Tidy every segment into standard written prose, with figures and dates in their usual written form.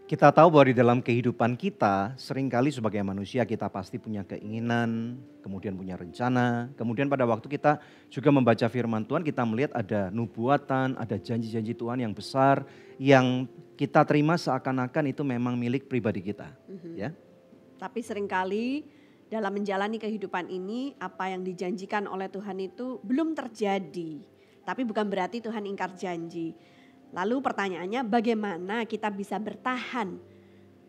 Kita tahu bahwa di dalam kehidupan kita, seringkali sebagai manusia kita pasti punya keinginan, kemudian punya rencana. Kemudian pada waktu kita juga membaca firman Tuhan, kita melihat ada nubuatan, ada janji-janji Tuhan yang besar, yang kita terima seakan-akan itu memang milik pribadi kita. Ya. Tapi seringkali dalam menjalani kehidupan ini, apa yang dijanjikan oleh Tuhan itu belum terjadi. Tapi bukan berarti Tuhan ingkar janji. Lalu pertanyaannya, bagaimana kita bisa bertahan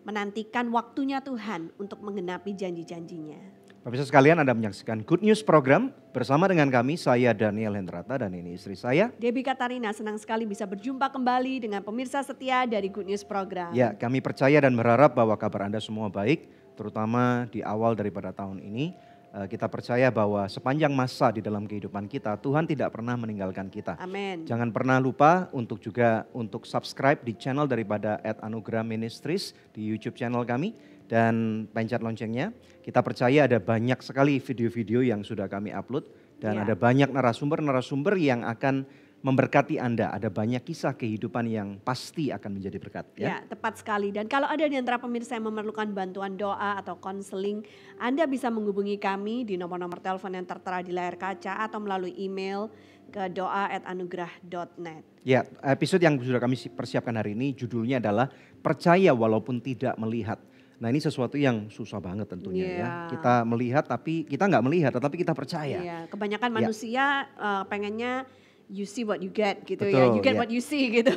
menantikan waktunya Tuhan untuk menggenapi janji-janjinya? Pemirsa sekalian, Anda menyaksikan Good News Program bersama dengan kami, saya Daniel Hendrata dan ini istri saya. Debbie Katarina, senang sekali bisa berjumpa kembali dengan pemirsa setia dari Good News Program. Ya, kami percaya dan berharap bahwa kabar Anda semua baik, terutama di awal daripada tahun ini. Kita percaya bahwa sepanjang masa di dalam kehidupan kita, Tuhan tidak pernah meninggalkan kita. Amin. Jangan pernah lupa untuk subscribe di channel daripada @anugerah ministries di YouTube channel kami dan pencet loncengnya. Kita percaya ada banyak sekali video-video yang sudah kami upload dan ada banyak narasumber-narasumber yang akan memberkati Anda. Ada banyak kisah kehidupan yang pasti akan menjadi berkat. Ya, tepat sekali. Dan kalau ada di antara pemirsa yang memerlukan bantuan doa atau konseling, Anda bisa menghubungi kami di nomor-nomor telepon yang tertera di layar kaca atau melalui email ke doa@anugerah.net. Ya, episode yang sudah kami persiapkan hari ini judulnya adalah Percaya Walaupun Tidak Melihat. Nah, ini sesuatu yang susah banget tentunya ya. Kita melihat tapi kita nggak melihat, tetapi kita percaya. Kebanyakan manusia pengennya you see what you get gitu. Betul, ya, you get what you see gitu.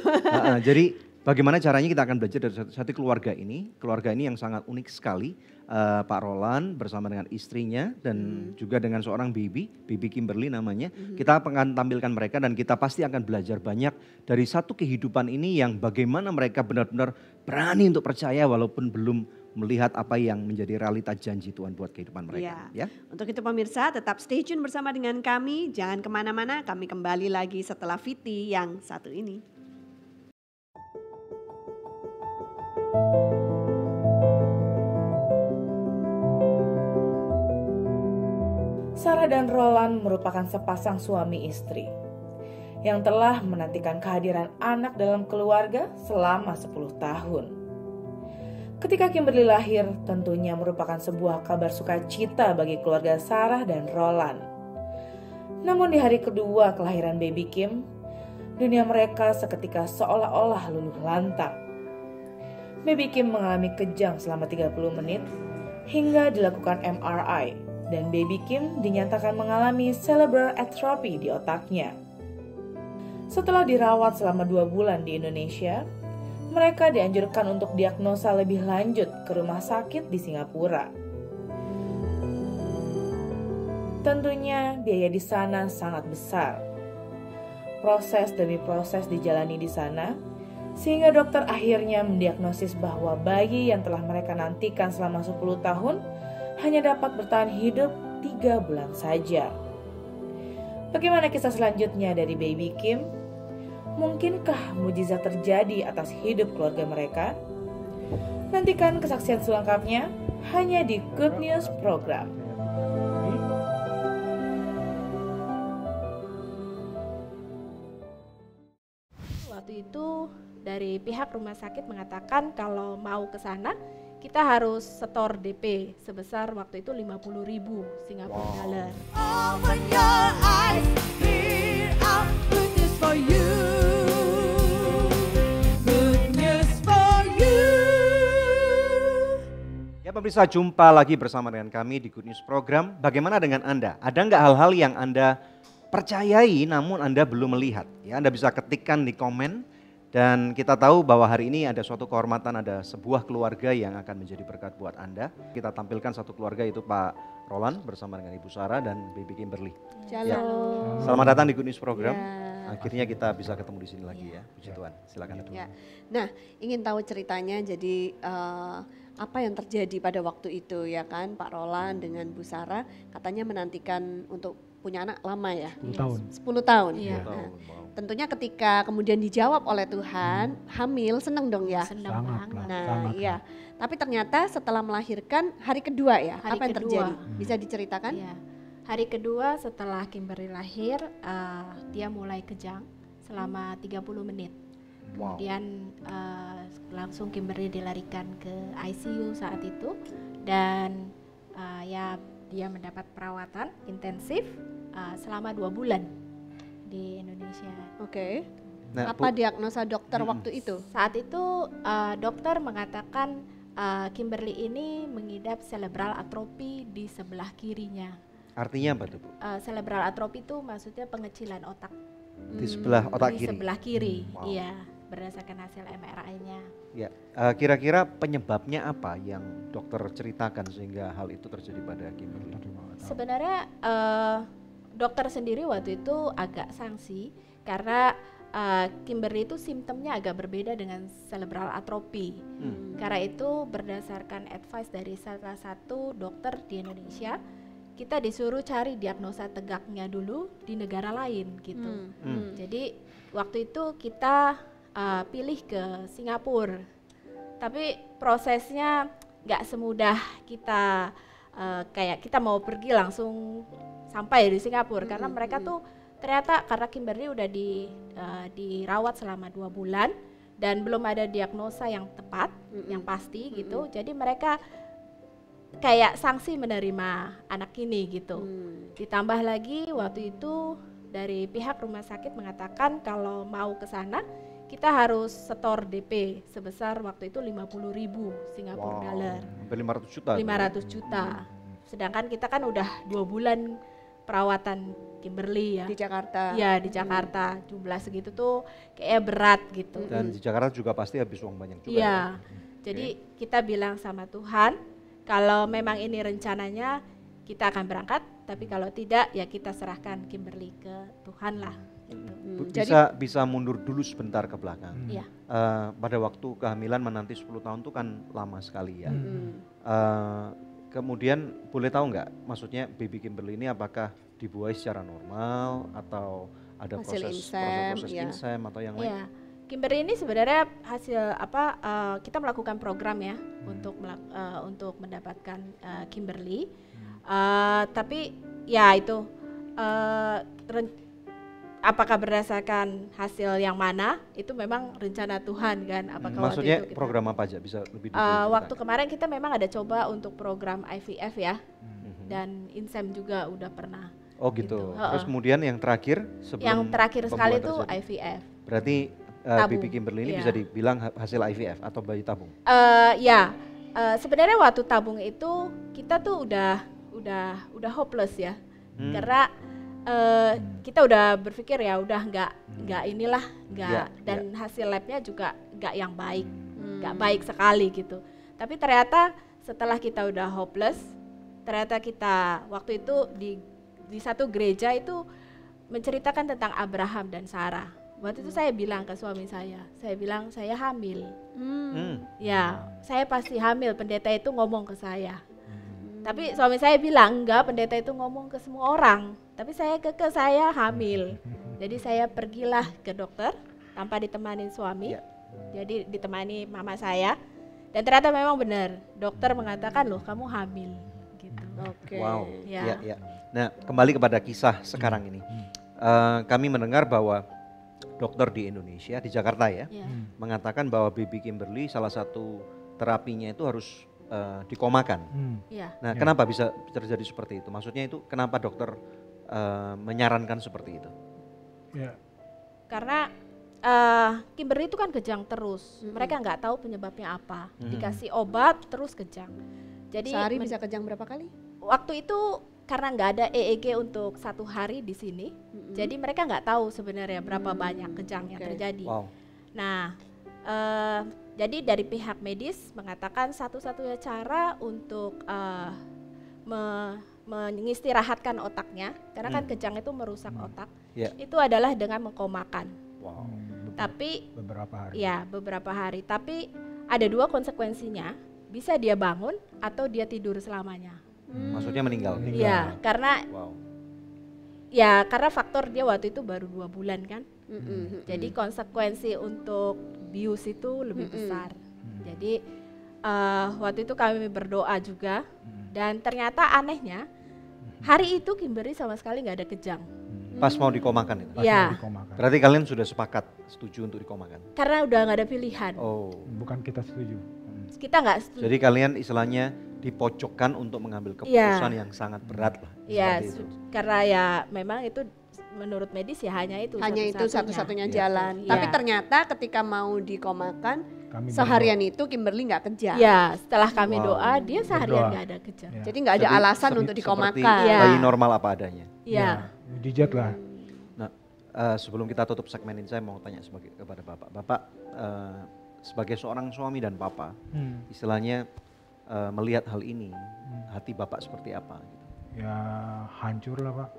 Jadi bagaimana caranya kita akan belajar dari satu keluarga ini yang sangat unik sekali. Pak Roland bersama dengan istrinya dan juga dengan seorang baby Kimberly namanya. Kita akan tampilkan mereka dan kita pasti akan belajar banyak dari satu kehidupan ini yang bagaimana mereka benar-benar berani untuk percaya walaupun belum melihat apa yang menjadi realita janji Tuhan buat kehidupan mereka. Ya. Untuk itu pemirsa tetap stay tune bersama dengan kami. Jangan kemana-mana, kami kembali lagi setelah Viti yang satu ini. Sarah dan Roland merupakan sepasang suami istri yang telah menantikan kehadiran anak dalam keluarga selama 10 tahun. Ketika Kimberly lahir, tentunya merupakan sebuah kabar sukacita bagi keluarga Sarah dan Roland. Namun di hari kedua kelahiran baby Kim, dunia mereka seketika seolah-olah luluh lantang. Baby Kim mengalami kejang selama 30 menit hingga dilakukan MRI dan baby Kim dinyatakan mengalami cerebral atrophy di otaknya. Setelah dirawat selama 2 bulan di Indonesia, mereka dianjurkan untuk diagnosa lebih lanjut ke rumah sakit di Singapura. Tentunya biaya di sana sangat besar. Proses demi proses dijalani di sana, sehingga dokter akhirnya mendiagnosis bahwa bayi yang telah mereka nantikan selama 10 tahun hanya dapat bertahan hidup 3 bulan saja. Bagaimana kisah selanjutnya dari baby Kim? Mungkinkah mujizat terjadi atas hidup keluarga mereka? Nantikan kesaksian selengkapnya hanya di Good News Program. Waktu itu dari pihak rumah sakit mengatakan kalau mau ke sana kita harus setor DP sebesar waktu itu 50.000 Singapura dollar. Open your eyes, here are good news for you. Good news for you. Ya pemirsa, jumpa lagi bersama dengan kami di Good News Program. Bagaimana dengan Anda? Ada nggak hal-hal yang Anda percayai namun Anda belum melihat? Ya, Anda bisa ketikkan di komen. Dan kita tahu bahwa hari ini ada suatu kehormatan, ada sebuah keluarga yang akan menjadi berkat buat Anda. Kita tampilkan satu keluarga, yaitu Pak Roland bersama dengan Ibu Sarah dan baby Kimberly. Ya. Selamat datang di Good News Program. Akhirnya kita bisa ketemu di sini lagi ya. Puji Tuhan, silakan. Ya. Nah, ingin tahu ceritanya, jadi apa yang terjadi pada waktu itu ya kan, Pak Roland dengan Bu Sarah katanya menantikan untuk punya anak lama ya? 10 tahun. 10 tahun. Iya. Nah, tentunya ketika kemudian dijawab oleh Tuhan, hamil, senang dong ya? Senang banget. Nah, sangat. iya. Tapi ternyata setelah melahirkan hari kedua ya, Hari apa yang kedua. terjadi? Bisa diceritakan? Iya. Hari kedua setelah Kimberly lahir, dia mulai kejang selama 30 menit. Wow. Kemudian langsung Kimberly dilarikan ke ICU saat itu dan ya dia mendapat perawatan intensif selama 2 bulan di Indonesia. Oke. Nah, Apa Bu, diagnosa dokter waktu itu? Saat itu dokter mengatakan Kimberly ini mengidap cerebral atrophy di sebelah kirinya. artinya apa tuh, Bu? Cerebral atrophy itu maksudnya pengecilan otak Di sebelah otak di kiri. sebelah kiri. Wow. Iya, berdasarkan hasil MRI-nya. Ya, kira-kira penyebabnya apa yang dokter ceritakan sehingga hal itu terjadi pada Kimberly? Sebenarnya dokter sendiri waktu itu agak sanksi karena Kimberly itu simptomnya agak berbeda dengan cerebral atrophy. Karena itu berdasarkan advice dari salah satu dokter di Indonesia, kita disuruh cari diagnosa tegaknya dulu di negara lain gitu. Jadi waktu itu kita pilih ke Singapura, tapi prosesnya nggak semudah kita kayak kita mau pergi langsung sampai di Singapura karena mereka tuh ternyata karena Kimberly udah dirawat selama 2 bulan dan belum ada diagnosa yang tepat, yang pasti gitu. Jadi mereka kayak sanksi menerima anak ini gitu. Ditambah lagi waktu itu dari pihak rumah sakit mengatakan kalau mau ke sana kita harus setor DP sebesar waktu itu 50.000 Singapura dollar. Hampir 500 juta. 500 juta. Sedangkan kita kan udah 2 bulan perawatan Kimberly ya. Di Jakarta. Iya di Jakarta. Jumlah segitu tuh kayaknya berat gitu. Dan di Jakarta juga pasti habis uang banyak juga. Iya. Ya? Jadi kita bilang sama Tuhan, kalau memang ini rencananya kita akan berangkat, tapi kalau tidak ya kita serahkan Kimberly ke Tuhan lah. Gitu. Bu, Jadi- bisa mundur dulu sebentar ke belakang. Iya. Pada waktu kehamilan menanti 10 tahun itu kan lama sekali ya. Kemudian boleh tahu nggak, maksudnya baby Kimberly ini apakah dibuahi secara normal atau ada Hasil proses insem, ya. insem atau yang lain? Iya. Kimberly ini sebenarnya hasil apa? Kita melakukan program ya untuk mendapatkan Kimberly. Tapi ya itu apakah berdasarkan hasil yang mana itu memang rencana Tuhan kan? Apakah Maksudnya waktu itu kita, program apa aja bisa lebih waktu kemarin kita memang ada coba untuk program IVF ya, dan insem juga udah pernah. Oh gitu. Gitu. Terus kemudian yang terakhir sebelum Yang terakhir sekali pembuatan itu terjadi. IVF. Berarti Tabung. baby Kimberly ini Iya. bisa dibilang hasil IVF atau bayi tabung. Sebenarnya waktu tabung itu kita tuh udah hopeless ya, karena kita udah berpikir ya udah nggak inilah Iya, dan hasil labnya juga nggak yang baik, nggak baik sekali gitu. Tapi ternyata setelah kita udah hopeless, ternyata kita waktu itu di satu gereja itu menceritakan tentang Abraham dan Sarah. Waktu itu saya bilang ke suami saya bilang saya hamil. Ya, saya pasti hamil. Pendeta itu ngomong ke saya. Tapi suami saya bilang enggak, pendeta itu ngomong ke semua orang. Tapi saya saya hamil. Jadi saya pergilah ke dokter tanpa ditemani suami. Ya. Jadi ditemani mama saya. Dan ternyata memang benar. Dokter mengatakan loh kamu hamil. Gitu. Oke. Wow. Ya. Ya, ya. Nah, kembali kepada kisah sekarang ini. Kami mendengar bahwa dokter di Indonesia, di Jakarta ya, Ya. mengatakan bahwa baby Kimberly salah satu terapinya itu harus dikomakan. Ya. Nah, kenapa bisa terjadi seperti itu? Maksudnya itu kenapa dokter menyarankan seperti itu? Ya, Karena Kimberly itu kan kejang terus. Mereka nggak tahu penyebabnya apa. Dikasih obat terus kejang. Jadi Sehari bisa kejang berapa kali? waktu itu karena nggak ada EEG untuk 1 hari di sini, jadi mereka nggak tahu sebenarnya berapa banyak kejang yang Oke. terjadi. Wow. Nah, jadi dari pihak medis mengatakan satu-satunya cara untuk mengistirahatkan otaknya, karena kan kejang itu merusak otak, Ya. itu adalah dengan mengkomakan. Wow. Tapi beberapa hari. ya beberapa hari. Tapi ada 2 konsekuensinya, bisa dia bangun atau dia tidur selamanya. Maksudnya meninggal. Iya, karena Wow. karena faktor dia waktu itu baru 2 bulan kan. Jadi konsekuensi untuk bius itu lebih besar. Jadi waktu itu kami berdoa juga dan ternyata anehnya hari itu Kimberly sama sekali nggak ada kejang. Pas mau dikomakan itu. Pas Ya. mau dikomakan. Berarti kalian sudah sepakat setuju untuk dikomakan. Karena udah nggak ada pilihan. Oh. Bukan kita setuju. Kita nggak setuju. Jadi kalian istilahnya dipojokkan untuk mengambil keputusan yang sangat berat lah. Ya, seperti itu. karena ya memang itu menurut medis ya hanya itu satu-satunya Iya. jalan. Iya. Tapi ternyata ketika mau dikomakan Kami seharian itu Kimberly nggak kerja. Ya, setelah kami Wow. doa dia seharian Berdoa. nggak ada kerja. Ya. Jadi nggak ada alasan untuk Seperti dikomakan. Iya. bayi normal apa adanya. Iya. mujizat lah. Nah, sebelum kita tutup segmen ini saya mau tanya kepada Bapak. Bapak sebagai seorang suami dan papa, istilahnya melihat hal ini, hati Bapak seperti apa? Gitu. Ya hancur lah Pak.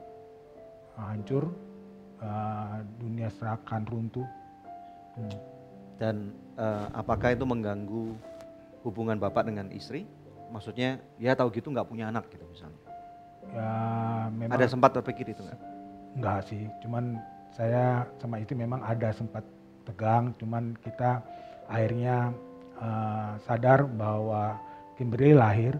Hancur. Dunia seakan runtuh. Dan apakah itu mengganggu hubungan Bapak dengan istri? Maksudnya ya tahu gitu nggak punya anak gitu misalnya. Ya memang Ada sempat terpikir itu nggak? enggak sih, cuman saya sama istri memang ada sempat tegang, cuman kita akhirnya sadar bahwa Kimberly lahir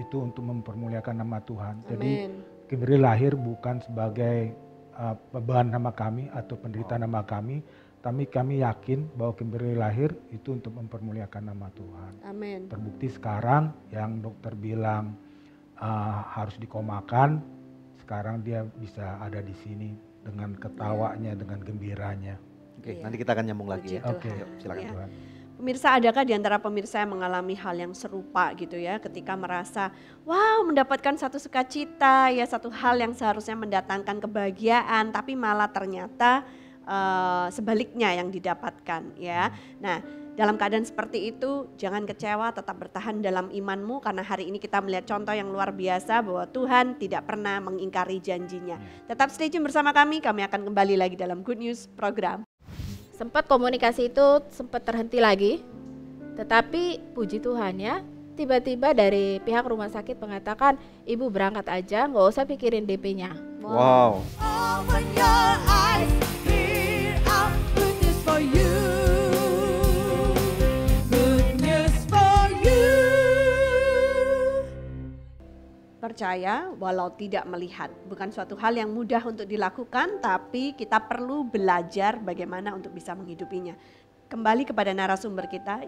itu untuk mempermuliakan nama Tuhan. Jadi Amin. Kimberly lahir bukan sebagai beban nama kami atau penderitaan nama kami, tapi kami yakin bahwa Kimberly lahir itu untuk mempermuliakan nama Tuhan. Amin. Terbukti sekarang yang dokter bilang harus dikomakan, sekarang dia bisa ada di sini dengan ketawanya, dengan gembiranya. Oke, Iya. nanti kita akan nyambung lagi Puji ya. Tuhan. Oke, Yuk, silakan. Iya. Tuhan. Pemirsa, adakah di antara pemirsa yang mengalami hal yang serupa gitu ya, ketika merasa wow mendapatkan satu sukacita ya, satu hal yang seharusnya mendatangkan kebahagiaan tapi malah ternyata sebaliknya yang didapatkan ya. Nah, dalam keadaan seperti itu jangan kecewa, tetap bertahan dalam imanmu karena hari ini kita melihat contoh yang luar biasa bahwa Tuhan tidak pernah mengingkari janjinya. Tetap stay tune bersama kami akan kembali lagi dalam Good News program. Sempat komunikasi itu sempat terhenti lagi, tetapi puji Tuhan ya, tiba-tiba dari pihak rumah sakit mengatakan ibu berangkat aja, nggak usah pikirin DP-nya. Wow. Open your eyes, here I'm good news for you. Good news for you. Percaya walau tidak melihat, bukan suatu hal yang mudah untuk dilakukan, tapi kita perlu belajar bagaimana untuk bisa menghidupinya. Kembali kepada narasumber kita,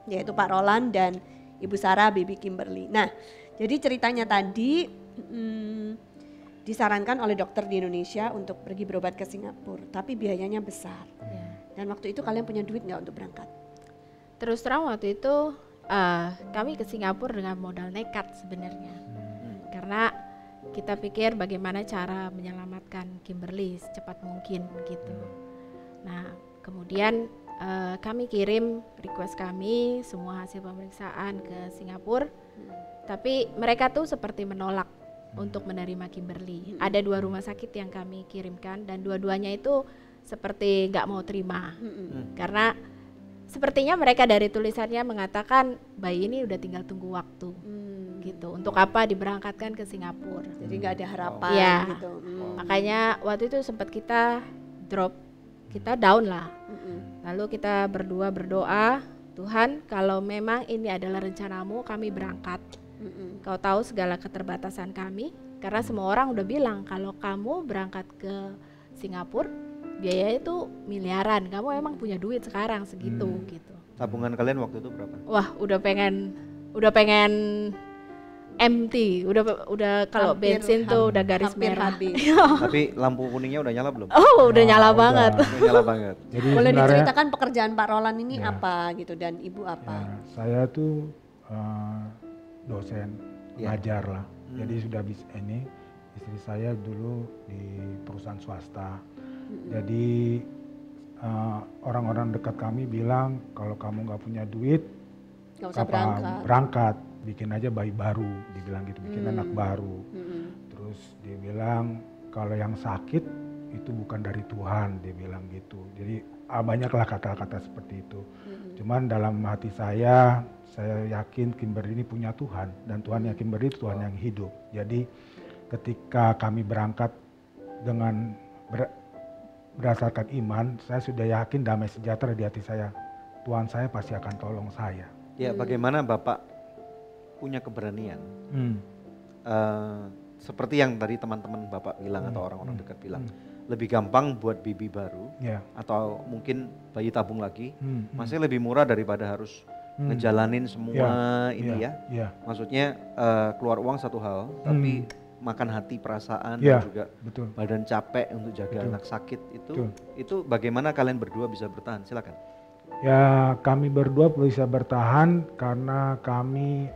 yaitu Pak Roland dan Ibu Sarah, Baby Kimberly. Nah, jadi ceritanya tadi disarankan oleh dokter di Indonesia untuk pergi berobat ke Singapura, tapi biayanya besar. Dan waktu itu kalian punya duit nggak untuk berangkat? Terus terang waktu itu kami ke Singapura dengan modal nekat sebenarnya. Karena kita pikir bagaimana cara menyelamatkan Kimberly secepat mungkin gitu. Nah kemudian kami kirim request kami semua hasil pemeriksaan ke Singapura. Tapi mereka tuh seperti menolak untuk menerima Kimberly. Ada 2 rumah sakit yang kami kirimkan dan dua-duanya itu seperti nggak mau terima. Karena sepertinya mereka dari tulisannya mengatakan bayi ini udah tinggal tunggu waktu. Gitu. Untuk apa diberangkatkan ke Singapura? Jadi nggak ada harapan Iya. gitu. Makanya waktu itu sempat kita drop, kita down lah. Lalu kita berdua berdoa, Tuhan kalau memang ini adalah rencanamu kami berangkat. Kau tahu segala keterbatasan kami, karena semua orang udah bilang kalau kamu berangkat ke Singapura biayanya itu miliaran, kamu emang punya duit sekarang segitu gitu. Tabungan kalian waktu itu berapa? Wah udah pengen empty, udah kalau Hampir- bensin tuh udah garis hampir merah. habis. Tapi lampu kuningnya udah nyala belum? Oh udah Wah, nyala udah. banget. Udah nyala banget. Jadi Boleh sebenarnya diceritakan pekerjaan Pak Roland ini Ya. apa gitu dan Ibu ya, apa? saya tuh dosen, Ya. ngajar lah. Jadi sudah ini istri saya dulu di perusahaan swasta. Jadi orang-orang dekat kami bilang kalau kamu nggak punya duit, Gak usah kapan berangkat. berangkat, bikin aja bayi baru, dibilang gitu, bikin anak baru. Mm-mm. Terus dia bilang kalau yang sakit itu bukan dari Tuhan, dia bilang gitu. Jadi banyaklah kata-kata seperti itu. Cuman dalam hati saya yakin Kimberly ini punya Tuhan dan Tuhan yang Kimberly itu Tuhan yang hidup. Jadi ketika kami berangkat dengan berdasarkan iman, saya sudah yakin damai sejahtera di hati saya. Tuhan saya pasti akan tolong saya. Ya bagaimana Bapak punya keberanian? Seperti yang tadi teman-teman Bapak bilang atau orang-orang dekat bilang. lebih gampang buat bibi baru Ya. atau mungkin bayi tabung lagi, Hmm, masih lebih murah daripada harus ngejalanin semua ini ya. Ya. Maksudnya keluar uang satu hal, tapi makan hati, perasaan Ya, dan juga betul. badan capek untuk jaga Betul. anak sakit Betul. itu bagaimana kalian berdua bisa bertahan? Silakan. Ya, kami berdua bisa bertahan karena kami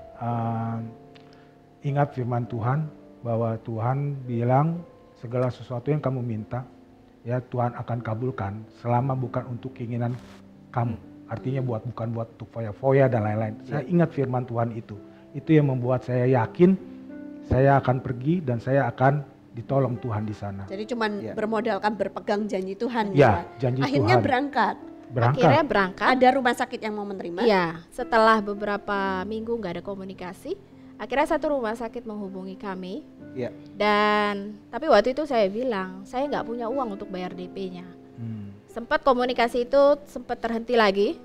ingat firman Tuhan bahwa Tuhan bilang segala sesuatu yang kamu minta ya Tuhan akan kabulkan selama bukan untuk keinginan kamu. Artinya bukan buat untuk foya-foya dan lain-lain. Saya ingat firman Tuhan itu. Itu yang membuat saya yakin saya akan pergi dan saya akan ditolong Tuhan di sana. Jadi cuman Ya. bermodalkan berpegang janji Tuhan Ya, janji Akhirnya Tuhan. berangkat. Akhirnya berangkat. Ada rumah sakit yang mau menerima. Iya, setelah beberapa minggu nggak ada komunikasi, akhirnya satu rumah sakit menghubungi kami. Ya. Dan tapi waktu itu saya bilang saya nggak punya uang untuk bayar DP-nya. Sempat komunikasi itu sempat terhenti lagi,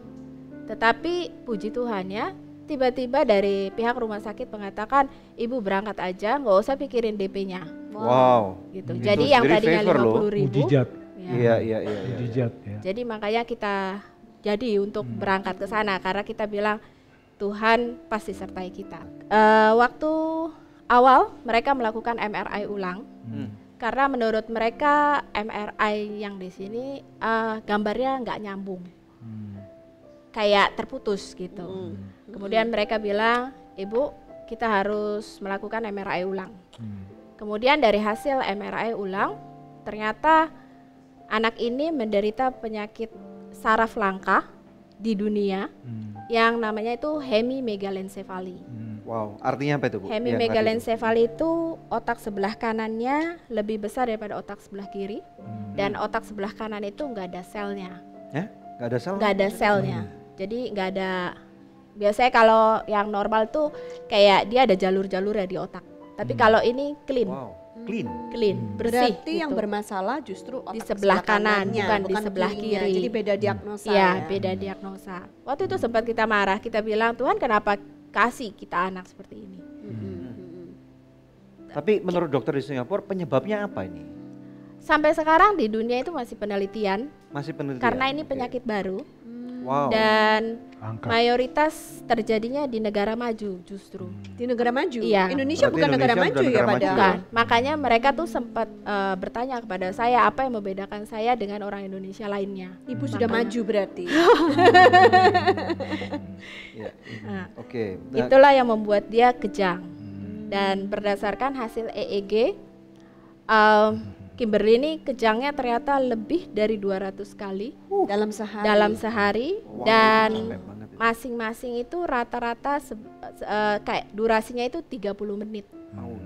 tetapi puji Tuhan ya, tiba-tiba dari pihak rumah sakit mengatakan ibu berangkat aja, nggak usah pikirin DP-nya. Wow. Gitu. Itu Jadi yang sendiri tadinya favor loh. 50.000, Mujizat, Iya, iya, iya. iya. mujizat ya. jadi makanya kita jadi untuk berangkat ke sana karena kita bilang Tuhan pasti sertai kita. Waktu awal mereka melakukan MRI ulang karena menurut mereka MRI yang di sini gambarnya nggak nyambung, kayak terputus gitu. Kemudian mereka bilang, Ibu kita harus melakukan MRI ulang. Kemudian dari hasil MRI ulang ternyata anak ini menderita penyakit saraf langka di dunia yang namanya itu hemimegalencephaly. Wow, artinya apa itu, Bu? Hemimegalencephaly itu otak sebelah kanannya lebih besar daripada otak sebelah kiri, dan otak sebelah kanan itu nggak ada selnya, Ya, nggak ada sel? nggak ada selnya. Jadi nggak ada. Biasanya kalau yang normal tuh kayak dia ada jalur-jalurnya di otak. Tapi kalau ini clean, Wow, clean. bersih. Berarti yang gitu. bermasalah justru otak Di sebelah kanan, kanannya, bukan di sebelah kirinya. kiri. Jadi beda diagnosa. Iya, beda diagnosa. Waktu itu sempat kita marah, kita bilang Tuhan kenapa kasih kita anak seperti ini? Tapi menurut dokter di Singapura penyebabnya apa ini? Sampai sekarang di dunia itu masih penelitian Masih penelitian? karena ini Oke. penyakit baru Wow. dan Angkat. mayoritas terjadinya di negara maju justru. Di negara maju. Iya. Indonesia Berarti bukan negara Indonesia maju bukan ya negara maju. padahal. Bukan, makanya mereka tuh sempat bertanya kepada saya apa yang membedakan saya dengan orang Indonesia lainnya. Ibu sudah Makanya. maju berarti. Ya. Nah, Oke. Nah, itulah yang membuat dia kejang. Dan berdasarkan hasil EEG, Kimberly ini kejangnya ternyata lebih dari 200 kali Dalam sehari. dalam sehari, wow, dan capek banget itu. masing-masing itu rata-rata kayak durasinya itu 30 menit.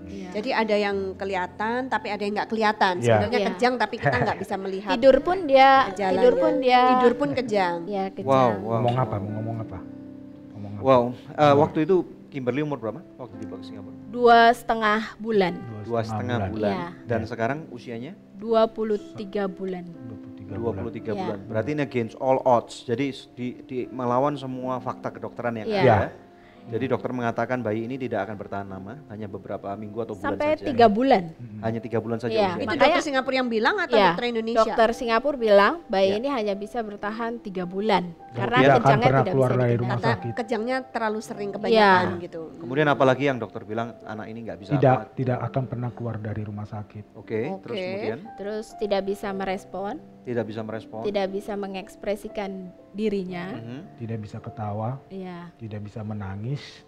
Iya. Jadi ada yang kelihatan tapi ada yang nggak kelihatan. Iya. Sebenarnya Iya. kejang tapi kita nggak bisa melihat. Tidur pun dia Jalannya. tidur pun kejang. ya kejang. Wow, wow. Ngomong apa? Mau ngomong apa? Ngomong apa? Wow, waktu itu Kimberly umur berapa? Waktu dibawa ke Singapura? 2,5 bulan, 2,5 bulan. Iya. Dan sekarang usianya 23 bulan. 23 bulan. 23 Iya. bulan. Berarti ini against all odds. Jadi di melawan semua fakta kedokteran yang Iya. ada. Jadi dokter mengatakan bayi ini tidak akan bertahan lama, hanya beberapa minggu atau bulan Sampai saja. 3 bulan. Hanya 3 bulan saja Iya. usianya. Itu Makanya- dokter Singapura yang bilang atau Ya, dokter Indonesia? dokter Singapura bilang bayi Ya. ini hanya bisa bertahan 3 bulan karena tidak akan kejangnya pernah tidak keluar bisa dari dikendalikan. rumah Kata sakit. kejangnya terlalu sering kebanyakan gitu. Kemudian apalagi yang dokter bilang anak ini nggak bisa Tidak akan pernah keluar dari rumah sakit. Oke, terus Oke. kemudian Terus tidak bisa merespon, tidak bisa merespon. tidak bisa mengekspresikan dirinya. Mhm. Tidak bisa ketawa, Iya, tidak bisa menangis,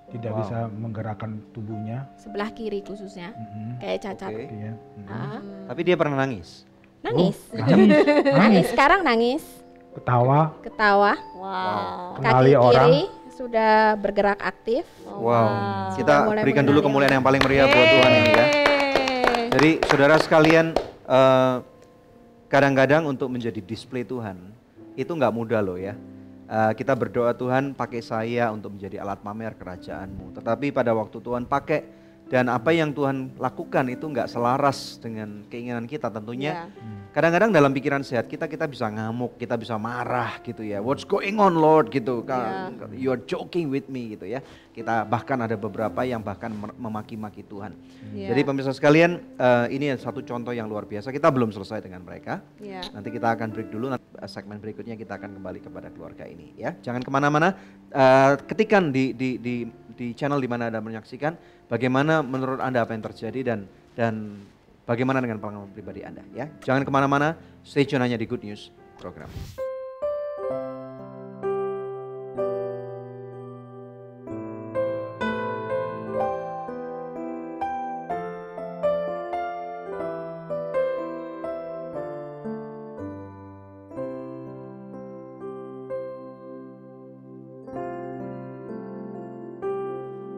tidak Wow. bisa menggerakkan tubuhnya. sebelah kiri khususnya Mhm. kayak cacat. Oke. Iya. Ah, Tapi dia pernah nangis. nangis. Nangis, Nangis sekarang nangis, ketawa, ketawa. Wow. Kenali Kaki orang. kiri sudah bergerak aktif. Wow. Kita Sudah mulai berikan dulu mengenali kemuliaan yang paling meriah buat Tuhan ini ya. Jadi saudara sekalian, kadang-kadang untuk menjadi display Tuhan itu nggak mudah loh ya. Kita berdoa Tuhan pakai saya untuk menjadi alat pamer kerajaan-Mu. Tetapi pada waktu Tuhan pakai dan apa yang Tuhan lakukan itu nggak selaras dengan keinginan kita tentunya. Ya. kadang-kadang dalam pikiran sehat kita bisa ngamuk, kita bisa marah gitu ya. What's going on Lord gitu. You're joking with me gitu ya. Kita bahkan ada beberapa yang bahkan memaki-maki Tuhan. Jadi pemirsa sekalian, ini satu contoh yang luar biasa. Kita belum selesai dengan mereka. Nanti kita akan break dulu. Segmen berikutnya kita akan kembali kepada keluarga ini ya. Jangan kemana-mana. Ketikan di channel di mana Anda menyaksikan bagaimana menurut Anda apa yang terjadi dan bagaimana dengan pengalaman pribadi Anda ya. Jangan kemana-mana, stay tune hanya di Good News program.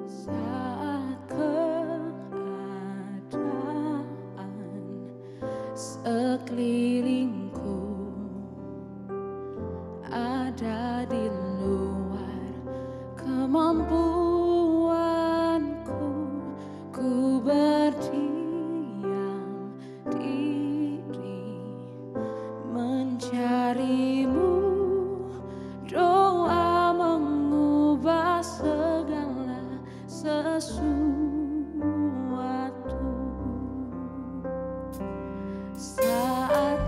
Saat keadaan sekelilingku ada di luar kemampuanku, ku berdiam diri mencarimu, doa mengubah segala sesuatu. Saat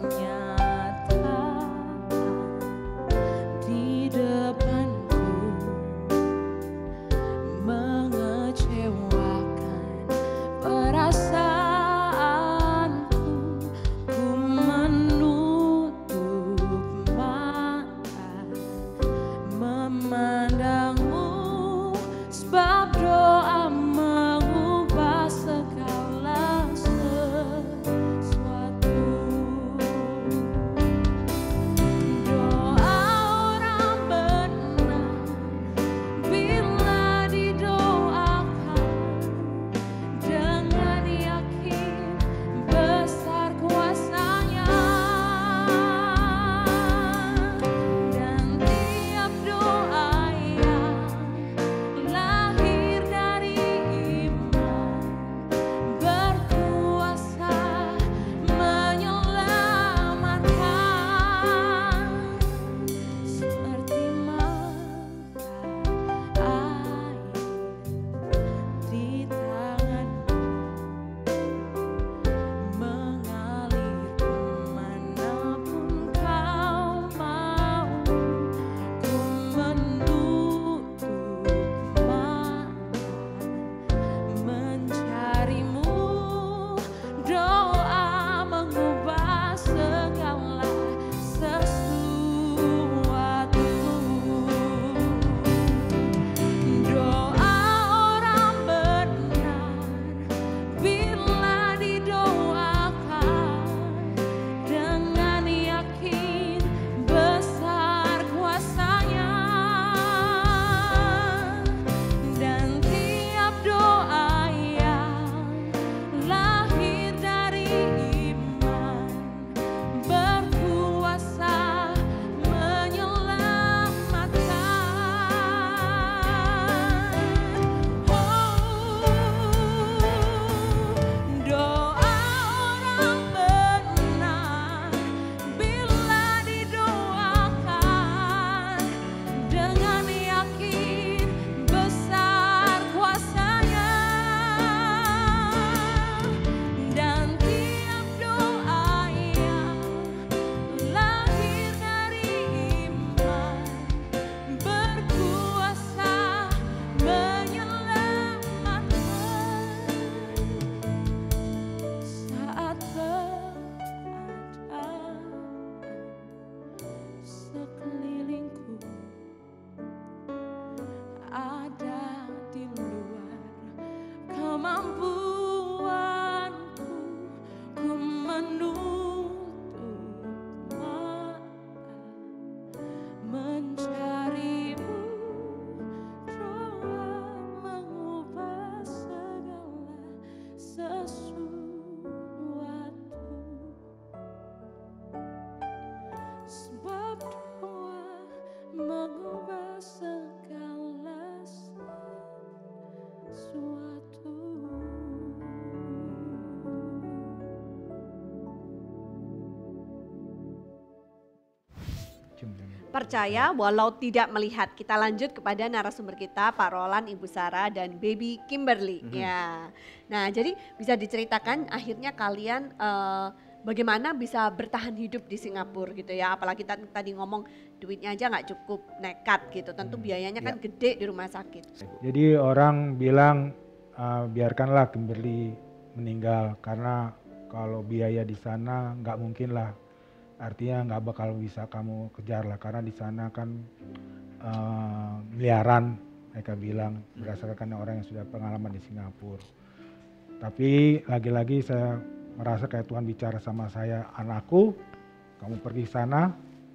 kenyataan di depanku mengecewakan perasaanku, ku menutup mata memandangmu, sebab doa mengubah segala sesuatu. Doa orang benar bila didoakan dengan yakin besar kuasanya, dan tiap doa yang lahir dari iman berkuasa menyelamatkan, seperti mata air di tanganmu mengalir kemanapun kau mau, ku menutup mata mencarimu, doa mengubah segala sesuatu. Doa orang benar bila didoakan dengan yakin besar kuasanya, dan tiap doa yang lahir dari iman berkuasa menyelamatkan. Doa orang benar bila didoakan dengan yakin besar kuasanya, dan tiap doa yang lahir dari iman berkuasa menyelamatkan. Saat keadaan sekelilingku ada di luar kemampuanku, ku menutup mata mencarimu, doa mengubah segala sesuatu, sebab doa mengubah segala sesuatu. percaya walau tidak melihat. Kita lanjut kepada narasumber kita, Pak Roland, Ibu Sarah, dan Baby Kimberly. Ya. Nah, jadi bisa diceritakan akhirnya kalian bagaimana bisa bertahan hidup di Singapura gitu ya. Apalagi tadi ngomong duitnya aja nggak cukup, nekat gitu. Tentu biayanya kan gede di rumah sakit. Jadi orang bilang biarkanlah Kimberly meninggal karena kalau biaya di sana nggak mungkin lah. Artinya nggak bakal bisa kamu kejar lah karena di sana kan miliaran mereka bilang berdasarkan orang yang sudah pengalaman di Singapura. Tapi lagi-lagi saya merasa kayak Tuhan bicara sama saya, anakku, kamu pergi sana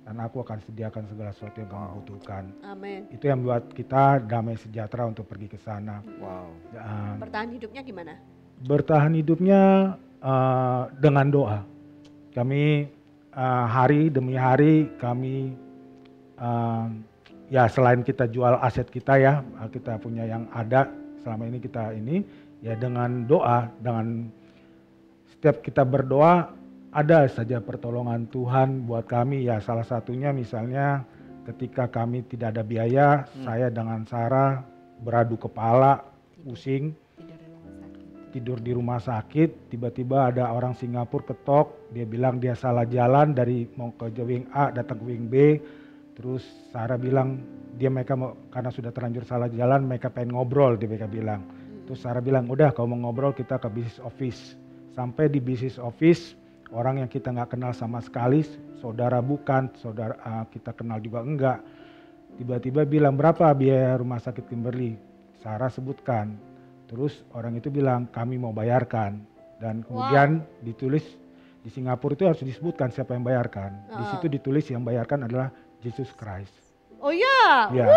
dan aku akan sediakan segala sesuatu yang kamu butuhkan. Amin. Itu yang buat kita damai sejahtera untuk pergi ke sana. Wow. Bertahan hidupnya gimana? Bertahan hidupnya dengan doa. Kami hari demi hari kami ya selain kita jual aset kita ya, kita punya yang ada selama ini kita ini ya dengan doa, dengan setiap kita berdoa ada saja pertolongan Tuhan buat kami ya, salah satunya misalnya ketika kami tidak ada biaya, saya dengan Sarah beradu kepala, pusing, tidur di rumah sakit, tiba-tiba ada orang Singapura ketok, dia bilang dia salah jalan dari mau ke wing A datang ke wing B, terus Sarah bilang mereka mau, karena sudah terlanjur salah jalan mereka pengen ngobrol, mereka bilang. Terus Sarah bilang udah kalau mau ngobrol kita ke business office. Sampai di business office, orang yang kita nggak kenal sama sekali, saudara bukan, saudara kita kenal juga enggak. Tiba-tiba bilang berapa biaya rumah sakit Kimberly? Sarah sebutkan. Terus orang itu bilang kami mau bayarkan. Dan kemudian ditulis di Singapura itu harus disebutkan siapa yang bayarkan. Di situ ditulis yang bayarkan adalah Jesus Christ. Oh ya. Ya.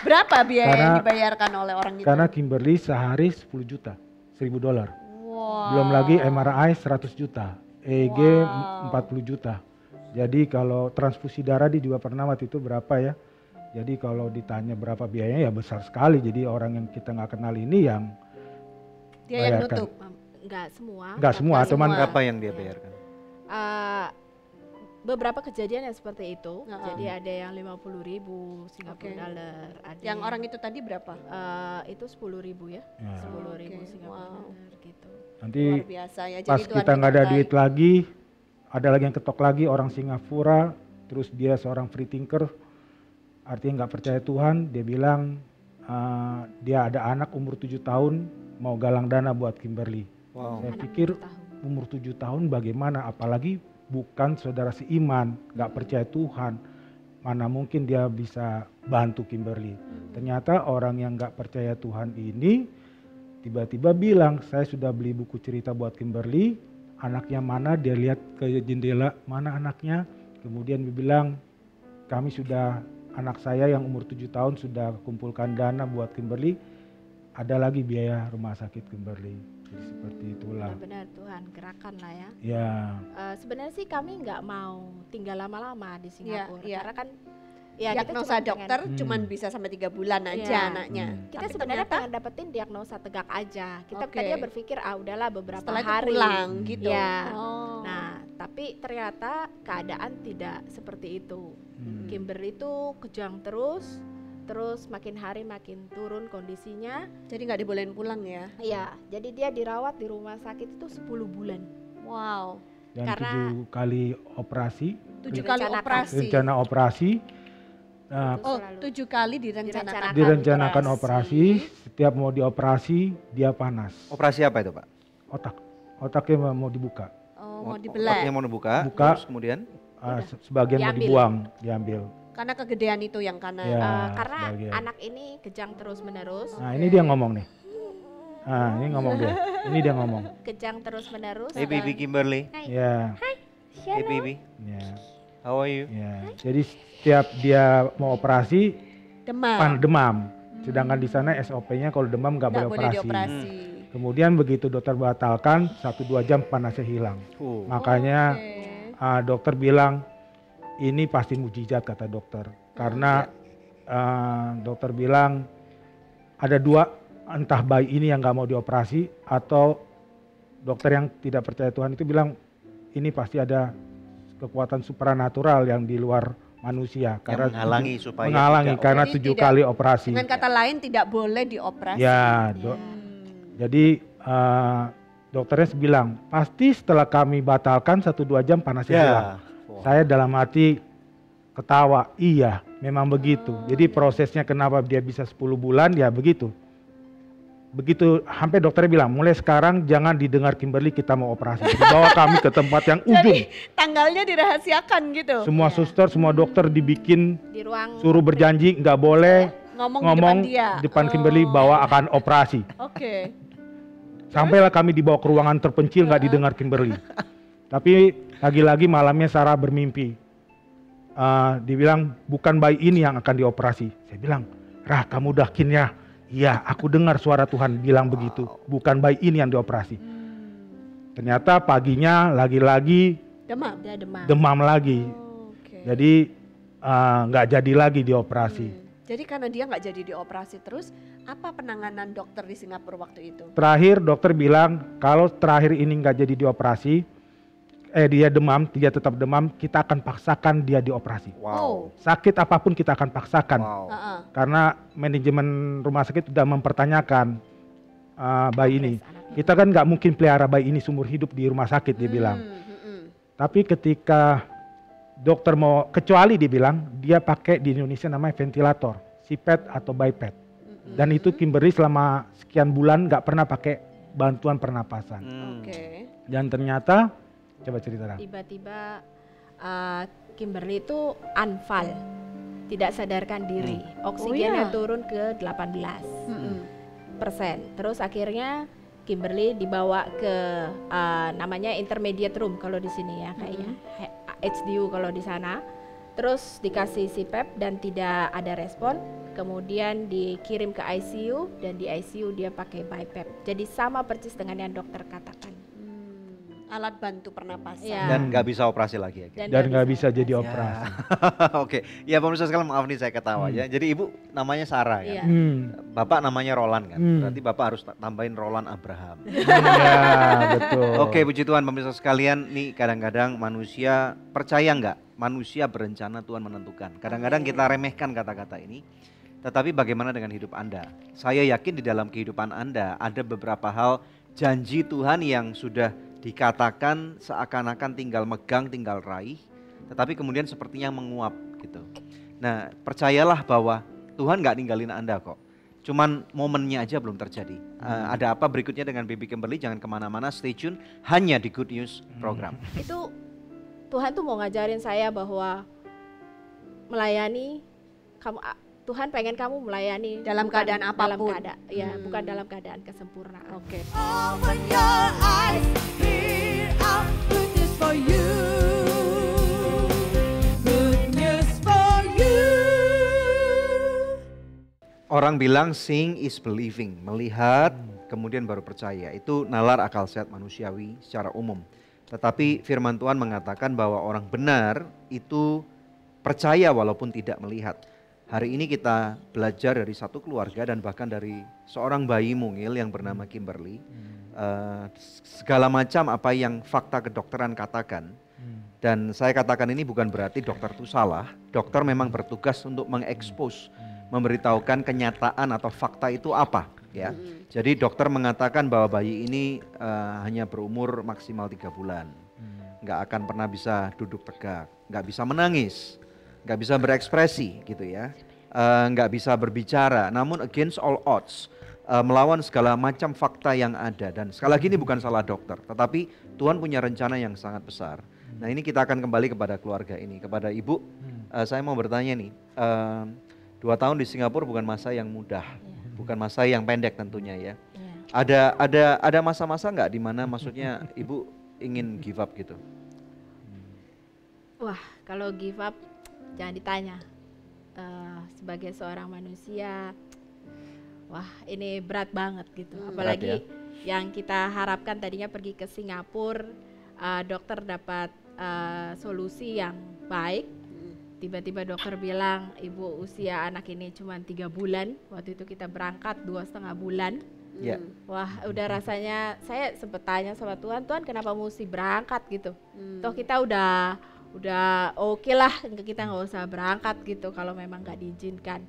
Berapa biaya yang dibayarkan oleh orang itu? Karena Kimberly sehari 10 juta, $1.000. Wow. Belum lagi MRI 100 juta, EEG 40 juta. Jadi kalau transfusi darah dia juga pernah waktu itu berapa ya. Jadi kalau ditanya berapa biayanya ya besar sekali. Jadi orang yang kita nggak kenal ini yang dia yang bayarkan. nutup. Enggak semua. Enggak semua, cuman Berapa yang dia bayarkan? Beberapa kejadian yang seperti itu. Jadi ada yang 50.000 Singapura dollar. Ada Yang orang itu tadi berapa? itu 10.000 ya. Ya. 10.000 Singapura dollar gitu. nanti Luar biasa ya. Jadi pas Tuhan kita nggak ada baik. duit lagi, ada lagi yang ketok lagi orang Singapura, terus dia seorang free thinker, artinya nggak percaya Tuhan, dia bilang dia ada anak umur 7 tahun mau galang dana buat Kimberly. Wow. Saya Anak pikir 7 tahun. umur 7 tahun bagaimana, apalagi bukan saudara seiman, nggak percaya Tuhan, mana mungkin dia bisa bantu Kimberly. Ternyata orang yang nggak percaya Tuhan ini tiba-tiba bilang, saya sudah beli buku cerita buat Kimberly, anaknya mana, dia lihat ke jendela, mana anaknya, kemudian dia bilang, kami sudah, anak saya yang umur 7 tahun sudah kumpulkan dana buat Kimberly, ada lagi biaya rumah sakit Kimberly. Jadi seperti itulah. Benar-benar Tuhan gerakan lah ya. Ya. Sebenarnya sih kami nggak mau tinggal lama-lama di Singapura iya. karena kan ya kita Diagnosa cuma dokter pengen- cuman bisa sampai 3 bulan aja Iya. anaknya. kita Tapi sebenarnya ternyata pengen dapetin diagnosa tegak aja. Kita Oke. tadinya berpikir udahlah beberapa setelah itu hari. pulang gitu. Ya. Oh. Nah, tapi ternyata keadaan tidak seperti itu. Kimberly itu kejang terus makin hari makin turun kondisinya. Jadi nggak dibolehin pulang ya. Iya, jadi dia dirawat di rumah sakit itu 10 bulan. Wow. Dan Karena- 7 kali operasi, 7 kali Direncanakan. operasi. rencana operasi. Nah, Oh, Selalu 7 kali direncanakan. direncanakan operasi, setiap mau dioperasi dia panas. Operasi apa itu Pak? Otaknya mau dibuka, Oh, mau Otaknya dibelah. mau dibuka, Buka. terus kemudian sebagian mau Diambil. dibuang, diambil. Karena kegedean itu yang kanan. Ya, karena sebagian. anak ini kejang terus menerus, Nah ini dia ngomong nih. Nah ini ngomong dia, ini dia ngomong. kejang terus menerus. Hey baby Kimberly, Ya, hey baby, ya, how are you? ya. Jadi setiap dia mau operasi, Demam. demam. Sedangkan di sana SOP-nya kalau demam nggak boleh Nggak boleh operasi. dioperasi. Kemudian begitu dokter batalkan, 1-2 jam panasnya hilang. Makanya dokter bilang ini pasti mujizat kata dokter. Karena dokter bilang ada 2, entah bayi ini yang nggak mau dioperasi atau dokter yang tidak percaya Tuhan itu bilang ini pasti ada kekuatan supranatural yang di luar manusia Yang menghalangi supaya menghalangi tidak karena Jadi 7 tidak- kali operasi. Dengan kata lain tidak boleh dioperasi. Ya, jadi dokternya bilang pasti setelah kami batalkan 1-2 jam panasnya Ya. hilang. Saya dalam hati ketawa, iya memang begitu. Jadi prosesnya kenapa dia bisa 10 bulan ya begitu. Begitu sampai dokternya bilang mulai sekarang jangan didengar Kimberly kita mau operasi. Bawa kami ke tempat yang ujung. Jadi tanggalnya dirahasiakan gitu. Semua suster, semua dokter dibikin Di ruang suruh berjanji nggak boleh Ngomong di depan dia. depan Kimberly bahwa akan operasi. Oke. Sampailah kami dibawa ke ruangan terpencil nggak didengar Kimberly. Tapi lagi-lagi malamnya Sarah bermimpi. Dibilang bukan bayi ini yang akan dioperasi. Saya bilang, Rah kamu yakin ya? Iya, aku dengar suara Tuhan bilang begitu. Bukan bayi ini yang dioperasi. Ternyata paginya lagi-lagi Demam. dia demam. demam lagi. Oke. Jadi nggak jadi lagi dioperasi. Jadi karena dia nggak jadi dioperasi terus, apa penanganan dokter di Singapura waktu itu? Terakhir dokter bilang kalau terakhir ini nggak jadi dioperasi, dia demam, dia tetap demam, kita akan paksakan dia dioperasi. Wow. Sakit apapun kita akan paksakan. Wow. Heeh. Karena manajemen rumah sakit sudah mempertanyakan bayi ini. Anaknya. Kita kan nggak mungkin pelihara bayi ini seumur hidup di rumah sakit dia bilang. Tapi ketika dokter mau, kecuali dia bilang dia pakai di Indonesia namanya ventilator, CPAP atau BiPAP. Dan itu Kimberly selama sekian bulan nggak pernah pakai bantuan pernapasan. Oke. Dan ternyata, coba cerita Rah. Tiba-tiba Kimberly itu anfal, tidak sadarkan diri. Oksigennya Oh, iya? turun ke 18%. Terus akhirnya Kimberly dibawa ke namanya intermediate room kalau di sini ya kayaknya, HDU kalau di sana. Terus dikasih CPAP dan tidak ada respon. Kemudian dikirim ke ICU dan di ICU dia pakai BiPAP. Jadi sama persis dengan yang dokter katakan. Alat bantu pernapasan. Ya. Dan nggak bisa operasi lagi ya. Dan nggak bisa jadi operasi. Oke, ya pemirsa sekalian maaf nih saya ketawa ya. Jadi ibu namanya Sarah ya. Iya. Bapak namanya Roland kan. Hmm. Berarti bapak harus tambahin Roland Abraham. Iya, betul. Oke, puji Tuhan pemirsa sekalian, nih kadang-kadang manusia percaya nggak? Manusia berencana, Tuhan menentukan. Kadang-kadang kita remehkan kata-kata ini. Tetapi bagaimana dengan hidup Anda? Saya yakin di dalam kehidupan Anda ada beberapa hal janji Tuhan yang sudah dikatakan seakan-akan tinggal megang, tinggal raih. Tetapi kemudian sepertinya menguap gitu. Nah, percayalah bahwa Tuhan nggak ninggalin Anda kok. Cuman momennya aja belum terjadi. Ada apa berikutnya dengan Baby Kimberly? Jangan kemana-mana, stay tune hanya di Good News program. Itu Tuhan tuh mau ngajarin saya bahwa melayani kamu, Tuhan pengen kamu melayani Dalam bukan keadaan dalam apapun. bukan dalam keadaan kesempurnaan. Oke. Open your eyes, hear our good news for you. Good news for you. Orang bilang seeing is believing, melihat kemudian baru percaya. Itu nalar akal sehat manusiawi secara umum. Tetapi firman Tuhan mengatakan bahwa orang benar itu percaya walaupun tidak melihat. Hari ini kita belajar dari satu keluarga dan bahkan dari seorang bayi mungil yang bernama Kimberly. Segala macam apa yang fakta kedokteran katakan. Dan saya katakan ini bukan berarti dokter itu salah. Dokter memang bertugas untuk mengekspos, memberitahukan kenyataan atau fakta itu apa. Ya, jadi dokter mengatakan bahwa bayi ini hanya berumur maksimal 3 bulan, nggak akan pernah bisa duduk tegak, nggak bisa menangis, nggak bisa berekspresi gitu ya, nggak bisa berbicara. Namun against all odds, melawan segala macam fakta yang ada. Dan sekali lagi ini bukan salah dokter, tetapi Tuhan punya rencana yang sangat besar. Nah ini kita akan kembali kepada keluarga ini, kepada ibu. Saya mau bertanya nih, 2 tahun di Singapura bukan masa yang mudah. Bukan masa yang pendek tentunya ya. Ada masa-masa nggak di mana maksudnya ibu ingin give up gitu? Wah, kalau give up jangan ditanya. Sebagai seorang manusia, wah ini berat banget gitu. Apalagi yang kita harapkan tadinya pergi ke Singapura, dokter dapat solusi yang baik. Tiba-tiba dokter bilang ibu usia anak ini cuma 3 bulan. Waktu itu kita berangkat 2,5 bulan. Ya. Wah udah rasanya saya sempet tanya sama Tuhan, Tuhan kenapa mesti berangkat gitu. Toh kita udah udah oke lah, kita nggak usah berangkat gitu kalau memang nggak diizinkan.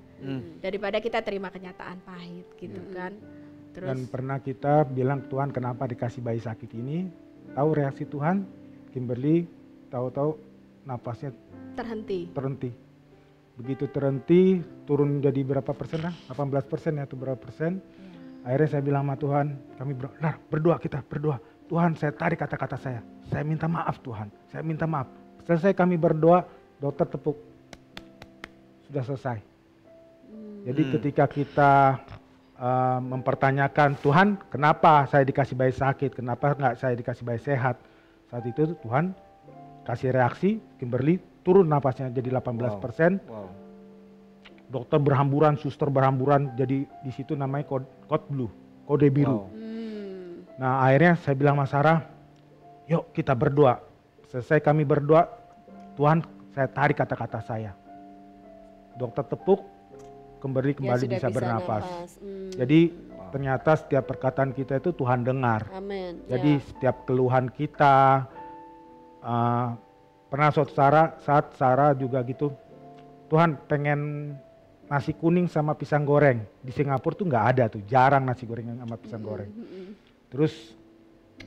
Daripada kita terima kenyataan pahit gitu kan. Terus Dan pernah kita bilang, Tuhan kenapa dikasih bayi sakit ini? Tahu reaksi Tuhan? Kimberly tahu-tahu napasnya terhenti. Begitu terhenti, turun jadi berapa persen lah? 18% ya, atau berapa persen? Akhirnya saya bilang sama Tuhan, kami berdoa, kita berdoa. Tuhan, saya tarik kata-kata saya minta maaf Tuhan, saya minta maaf. Selesai kami berdoa, dokter tepuk, sudah selesai. Jadi ketika kita mempertanyakan, Tuhan kenapa saya dikasih bayi sakit, kenapa nggak saya dikasih bayi sehat? Saat itu Tuhan kasih reaksi, Kimberly turun napasnya jadi 18%. Wow. Dokter berhamburan, suster berhamburan, jadi di situ namanya code blue, kode biru. Wow. Nah akhirnya saya bilang sama Sarah, yuk kita berdoa. Selesai kami berdoa, Tuhan saya tarik kata-kata saya. Dokter tepuk, kembali sudah bisa bernapas. nafas. Jadi ternyata setiap perkataan kita itu Tuhan dengar. Amin. Jadi setiap keluhan kita, pernah suatu saat Sarah juga gitu, Tuhan pengen nasi kuning sama pisang goreng. Di Singapura tuh nggak ada tuh, jarang nasi goreng sama pisang goreng. Terus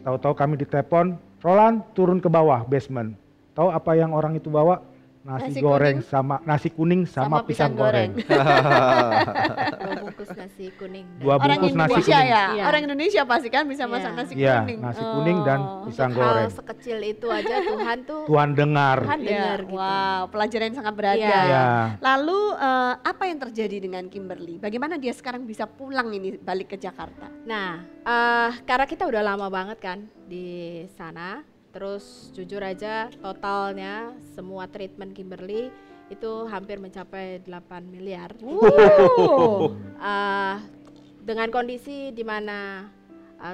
tahu-tahu kami ditelepon, Roland turun ke bawah basement. Tahu apa yang orang itu bawa? Nasi goreng sama nasi kuning sama pisang goreng. 2 bungkus nasi kuning. Dua Orang bungkus nasi Indonesia kuning. ya, Iya. orang Indonesia pasti kan bisa masak Iya. nasi Iya, kuning. nasi kuning dan pisang Untuk goreng. hal sekecil itu aja Tuhan tuh Tuhan dengar. Tuhan Iya, dengar gitu. wow, pelajaran yang sangat berharga. Iya. Ya. Lalu apa yang terjadi dengan Kimberly? Bagaimana dia sekarang bisa pulang ini balik ke Jakarta? Nah, karena kita udah lama banget kan di sana, terus jujur aja totalnya semua treatment Kimberly itu hampir mencapai 8 miliar. Dengan kondisi di mana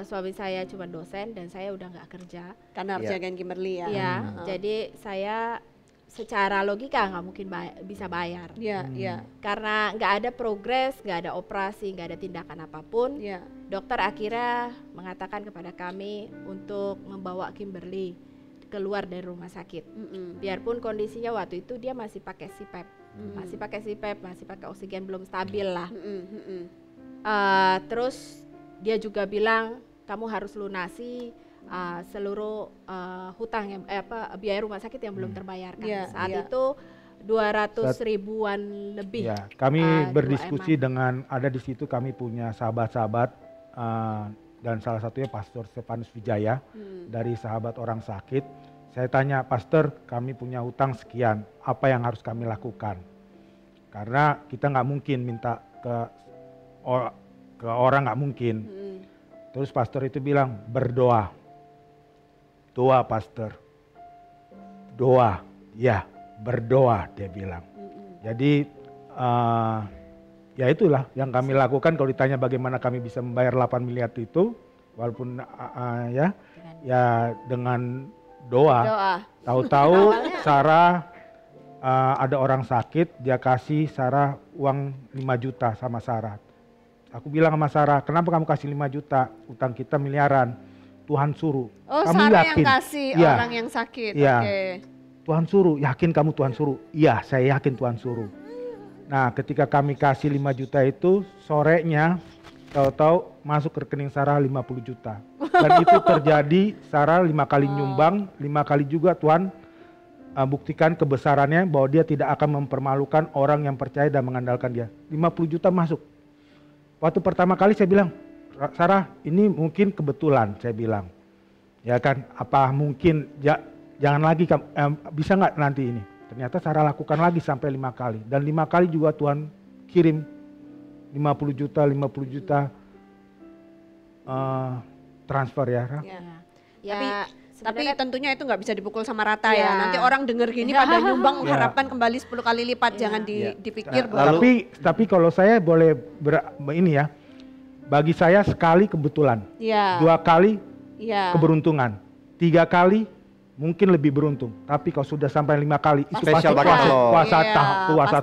suami saya cuma dosen dan saya udah nggak kerja. Karena harus Iya. jagain Kimberly ya. Iya, jadi saya secara logika nggak mungkin bisa bayar. Iya, iya, Karena nggak ada progres, nggak ada operasi, nggak ada tindakan apapun. iya. Dokter akhirnya mengatakan kepada kami untuk membawa Kimberly keluar dari rumah sakit. Biarpun kondisinya waktu itu dia masih pakai CPAP, masih pakai oksigen belum stabil lah. Terus dia juga bilang kamu harus lunasi seluruh hutang yang biaya rumah sakit yang belum terbayarkan. Iya, Saat iya. itu 200 ribuan lebih. Ya, kami di berdiskusi UMR. dengan ada di situ kami punya sahabat-sahabat dan salah satunya Pastor Stefanus Wijaya dari Sahabat Orang Sakit. Saya tanya, Pastor, kami punya hutang sekian, apa yang harus kami lakukan? Karena kita nggak mungkin minta ke orang, nggak mungkin. Terus Pastor itu bilang berdoa, doa Pastor, doa, ya berdoa dia bilang. Jadi ya itulah yang kami lakukan. Kalau ditanya bagaimana kami bisa membayar 8 miliar itu, walaupun ya dengan doa. Tahu-tahu Sarah ada orang sakit, dia kasih Sarah uang 5 juta sama Sarah. Aku bilang sama Sarah, kenapa kamu kasih 5 juta? Utang kita miliaran. Tuhan suruh. Oh, Kamu Sarah yakin? yang kasih Iya. orang yang sakit. Iya. Oke. Tuhan suruh, yakin kamu Tuhan suruh? Iya, saya yakin Tuhan suruh. Nah, ketika kami kasih 5 juta itu, sorenya tahu-tahu masuk ke rekening Sarah 50 juta. Dan itu terjadi, Sarah 5 kali nyumbang, 5 kali juga Tuhan buktikan kebesarannya bahwa dia tidak akan mempermalukan orang yang percaya dan mengandalkan dia. 50 juta masuk. Waktu pertama kali saya bilang, Sarah ini mungkin kebetulan, saya bilang. Ya kan, apa mungkin, jangan lagi, bisa nggak nanti ini? Ternyata Sarah lakukan lagi sampai 5 kali. Dan 5 kali juga Tuhan kirim 50 juta transfer ya. Ya. Ya, Tapi sebenarnya tentunya itu nggak bisa dipukul sama rata Iya. ya. Nanti orang denger gini pada nyumbang mengharapkan kembali 10 kali lipat. Jangan dipikir bahwa Tapi kalau saya boleh ini ya, bagi saya sekali kebetulan, Iya. 2 kali Iya. keberuntungan, 3 kali mungkin lebih beruntung. Tapi kalau sudah sampai 5 kali itu Spesial pasti banget loh. kuasa Iya,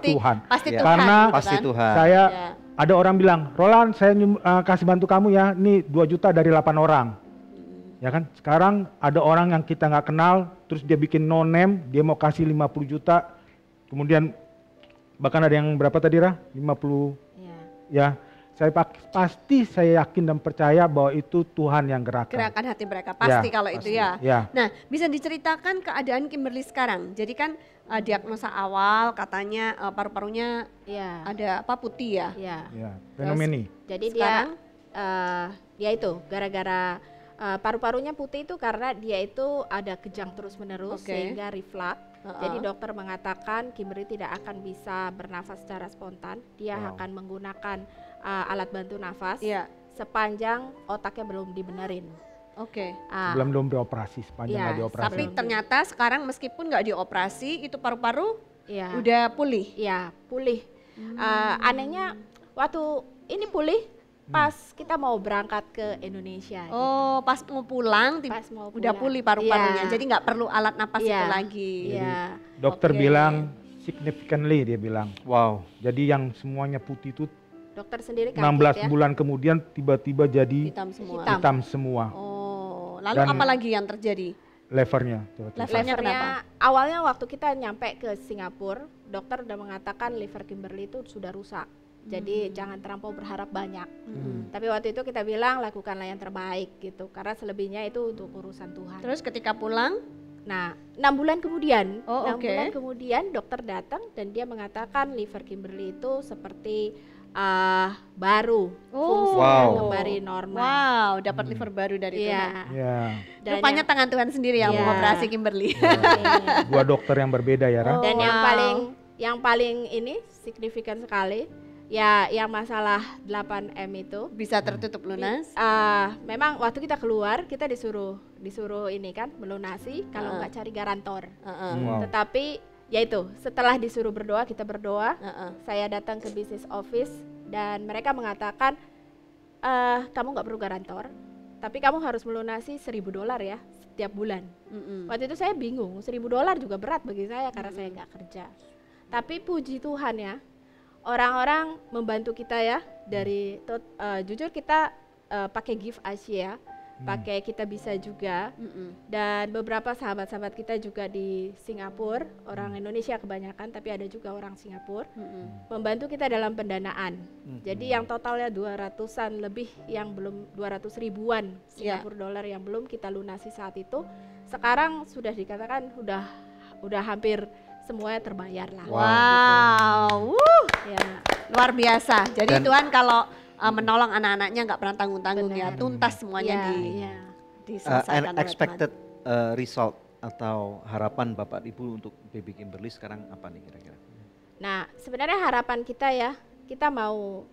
Tuhan. Pasti Iya. Tuhan. Karena gitu Pasti kan. Tuhan. Saya Iya. ada orang bilang, Roland saya kasih bantu kamu ya, ini 2 juta dari 8 orang. Ya kan? Sekarang ada orang yang kita nggak kenal, terus dia bikin no name, dia mau kasih 50 juta, kemudian bahkan ada yang berapa tadi Ra? 50 Ya. ya. Pasti saya yakin dan percaya bahwa itu Tuhan yang gerakan. Gerakan hati mereka pasti Ya, kalau itu pasti. ya. Ya. Nah, bisa diceritakan keadaan Kimberly sekarang. Jadi kan diagnosa awal katanya paru-parunya Ya. ada apa putih ya. Ya. Ya, fenomeni. Jadi Sekarang? dia itu gara-gara paru-parunya putih itu karena dia itu ada kejang terus-menerus Oke. sehingga reflux. Jadi dokter mengatakan Kimberly tidak akan bisa bernafas secara spontan. Dia Wow. akan menggunakan alat bantu nafas Iya. sepanjang otaknya belum dibenerin. Oke. Ah, Belum dioperasi, sepanjang Iya, nggak dioperasi. Tapi ternyata sekarang meskipun nggak dioperasi itu paru-paru iya. udah pulih. Iya, pulih. Anehnya waktu ini pulih pas kita mau berangkat ke Indonesia. gitu. Oh, pas mau pulang Pas mau udah pulang. pulih paru-parunya. Iya. Jadi nggak perlu alat napas Iya. itu lagi. Iya. Dokter Oke. bilang significantly, dia bilang. Wow. Jadi yang semuanya putih itu Dokter sendiri 16 kaget ya. bulan kemudian tiba-tiba jadi Hitam semua. Hitam. hitam semua Oh, lalu Dan- apa lagi yang terjadi? levernya. Coba cerita. Levernya kenapa? Livernya awalnya waktu kita nyampe ke Singapura, dokter udah mengatakan liver Kimberly itu sudah rusak. Jadi jangan terlampau berharap banyak. Tapi waktu itu kita bilang lakukanlah yang terbaik gitu. Karena selebihnya itu untuk urusan Tuhan. Terus ketika pulang, Nah, 6 bulan kemudian, Oh, 6 oke. bulan kemudian dokter datang dan dia mengatakan liver Kimberly itu seperti baru, Oh. fungsinya Wow. kembali normal. wow, dapat liver baru dari Iya. Tuhan. Ya, Dan Rupanya tangan Tuhan sendiri yang Iya. mengoperasi Kimberly. dua dokter yang berbeda ya, Ra. Dan Oh, wow. yang paling ini signifikan sekali ya yang masalah 8M itu. Bisa tertutup lunas. Memang waktu kita keluar kita disuruh ini kan melunasi kalau nggak cari garantor. Heeh. Wow. Tetapi yaitu setelah disuruh berdoa kita berdoa. Heeh. Saya datang ke business office dan mereka mengatakan kamu nggak perlu garantor, tapi kamu harus melunasi $1.000 ya setiap bulan. Mm-mm. Waktu itu saya bingung, $1.000 juga berat bagi saya karena saya nggak kerja. Tapi puji Tuhan ya, orang-orang membantu kita ya dari jujur kita pakai Give Asia, pakai Kita Bisa juga, Mm-mm. dan beberapa sahabat-sahabat kita juga di Singapura, orang Indonesia kebanyakan, tapi ada juga orang Singapura Mm-mm. membantu kita dalam pendanaan. Jadi yang totalnya 200-an lebih yang belum 200 ribuan Singapura dolar yang belum kita lunasi saat itu, sekarang sudah dikatakan udah hampir semuanya terbayar lah. Wow, Ya, luar biasa. Jadi Dan- Tuhan kalau menolong anak-anaknya nggak pernah tanggung-tanggung ya, Benar. tuntas semuanya ya. diselesaikan oleh Tuhan. Unexpected result atau harapan Bapak Ibu untuk baby Kimberly sekarang apa nih kira-kira? Nah, sebenarnya harapan kita ya, kita mau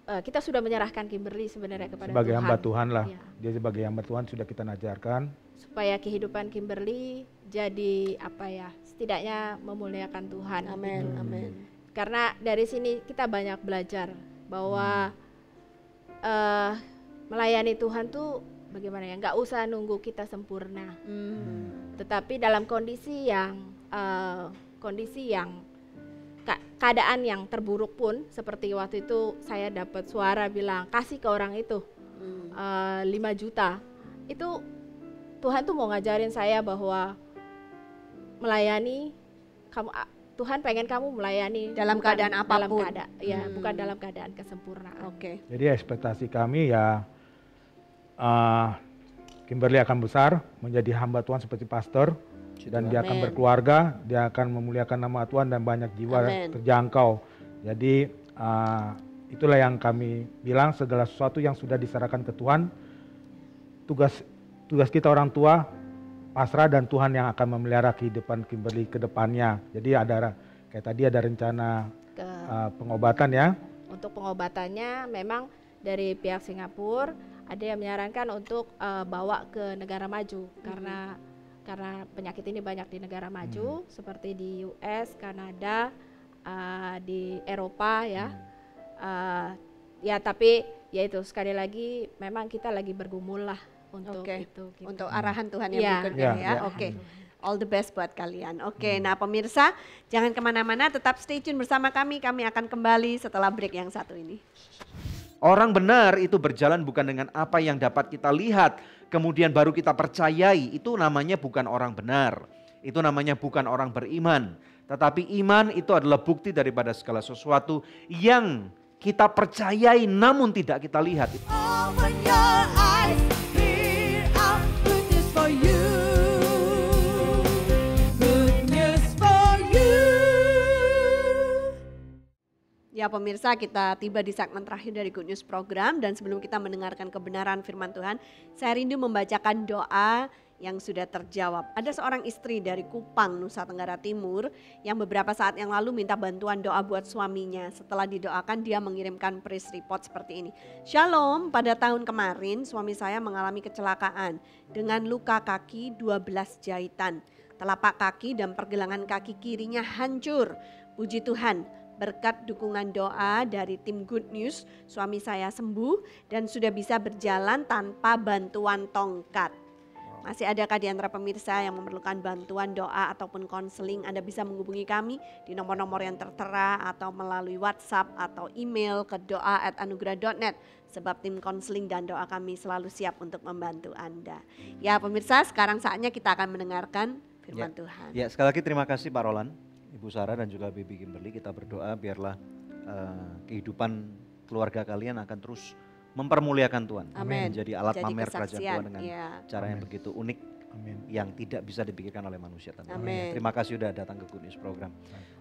kita sudah menyerahkan Kimberly sebenarnya kepada Sebagai Tuhan. hamba Tuhan lah. Ya. Dia sebagai hamba Tuhan sudah kita ajarkan. Supaya kehidupan Kimberly jadi apa ya, setidaknya memuliakan Tuhan. Amin, gitu. amin. Karena dari sini kita banyak belajar bahwa melayani Tuhan tuh bagaimana ya, nggak usah nunggu kita sempurna, tetapi dalam kondisi yang keadaan yang terburuk pun, seperti waktu itu saya dapat suara bilang kasih ke orang itu 5 juta, itu Tuhan tuh mau ngajarin saya bahwa melayani Tuhan pengen kamu melayani Dalam bukan keadaan apapun. bukan dalam keadaan kesempurnaan. Oke. Jadi ekspektasi kami ya Kimberly akan besar menjadi hamba Tuhan seperti pastor dan dia akan Amin. berkeluarga, dia akan memuliakan nama Tuhan dan banyak jiwa Amin. terjangkau. Jadi itulah yang kami bilang, segala sesuatu yang sudah diserahkan ke Tuhan, tugas kita orang tua pasrah dan Tuhan yang akan memelihara kehidupan Kimberly ke depannya. Jadi kayak tadi ada rencana pengobatan ya. Untuk pengobatannya memang dari pihak Singapura ada yang menyarankan untuk bawa ke negara maju karena penyakit ini banyak di negara maju seperti di US, Kanada, di Eropa ya. Ya tapi ya itu sekali lagi memang kita lagi bergumul lah untuk Oke. itu. Gitu. Untuk arahan Tuhan yang Iya. berikutnya Iya, ya. iya. Oke. All the best buat kalian. Oke, nah pemirsa jangan kemana-mana, tetap stay tune bersama kami. Kami akan kembali setelah break yang satu ini. Orang benar itu berjalan bukan dengan apa yang dapat kita lihat, kemudian baru kita percayai. Itu namanya bukan orang benar. Itu namanya bukan orang beriman. Tetapi iman itu adalah bukti daripada segala sesuatu yang kita percayai namun tidak kita lihat. Open your eyes, here our good news for you. Good news for you. Ya pemirsa, kita tiba di segmen terakhir dari Good News Program, dan sebelum kita mendengarkan kebenaran firman Tuhan, saya rindu membacakan doa yang sudah terjawab. Ada seorang istri dari Kupang, Nusa Tenggara Timur, yang beberapa saat yang lalu minta bantuan doa buat suaminya. Setelah didoakan, dia mengirimkan praise report seperti ini. Shalom, pada tahun kemarin suami saya mengalami kecelakaan dengan luka kaki 12 jahitan. Telapak kaki dan pergelangan kaki kirinya hancur. Puji Tuhan, berkat dukungan doa dari tim Good News, suami saya sembuh dan sudah bisa berjalan tanpa bantuan tongkat. Masih adakah di antara pemirsa yang memerlukan bantuan doa ataupun konseling? Anda bisa menghubungi kami di nomor-nomor yang tertera atau melalui WhatsApp atau email ke doa@anugerah.net, sebab tim konseling dan doa kami selalu siap untuk membantu Anda. Ya pemirsa, sekarang saatnya kita akan mendengarkan firman Tuhan. Ya, sekali lagi terima kasih Pak Roland, Ibu Sarah dan juga Bibi Kimberly. Kita berdoa biarlah kehidupan keluarga kalian akan terus mempermuliakan Tuhan. Amin. Menjadi alat Jadi pamer kerajaan kesaksian, Tuhan dengan ya. cara yang begitu unik. Amin. Yang tidak bisa dipikirkan oleh manusia tentunya. Amin. Terima kasih sudah datang ke Good News Program.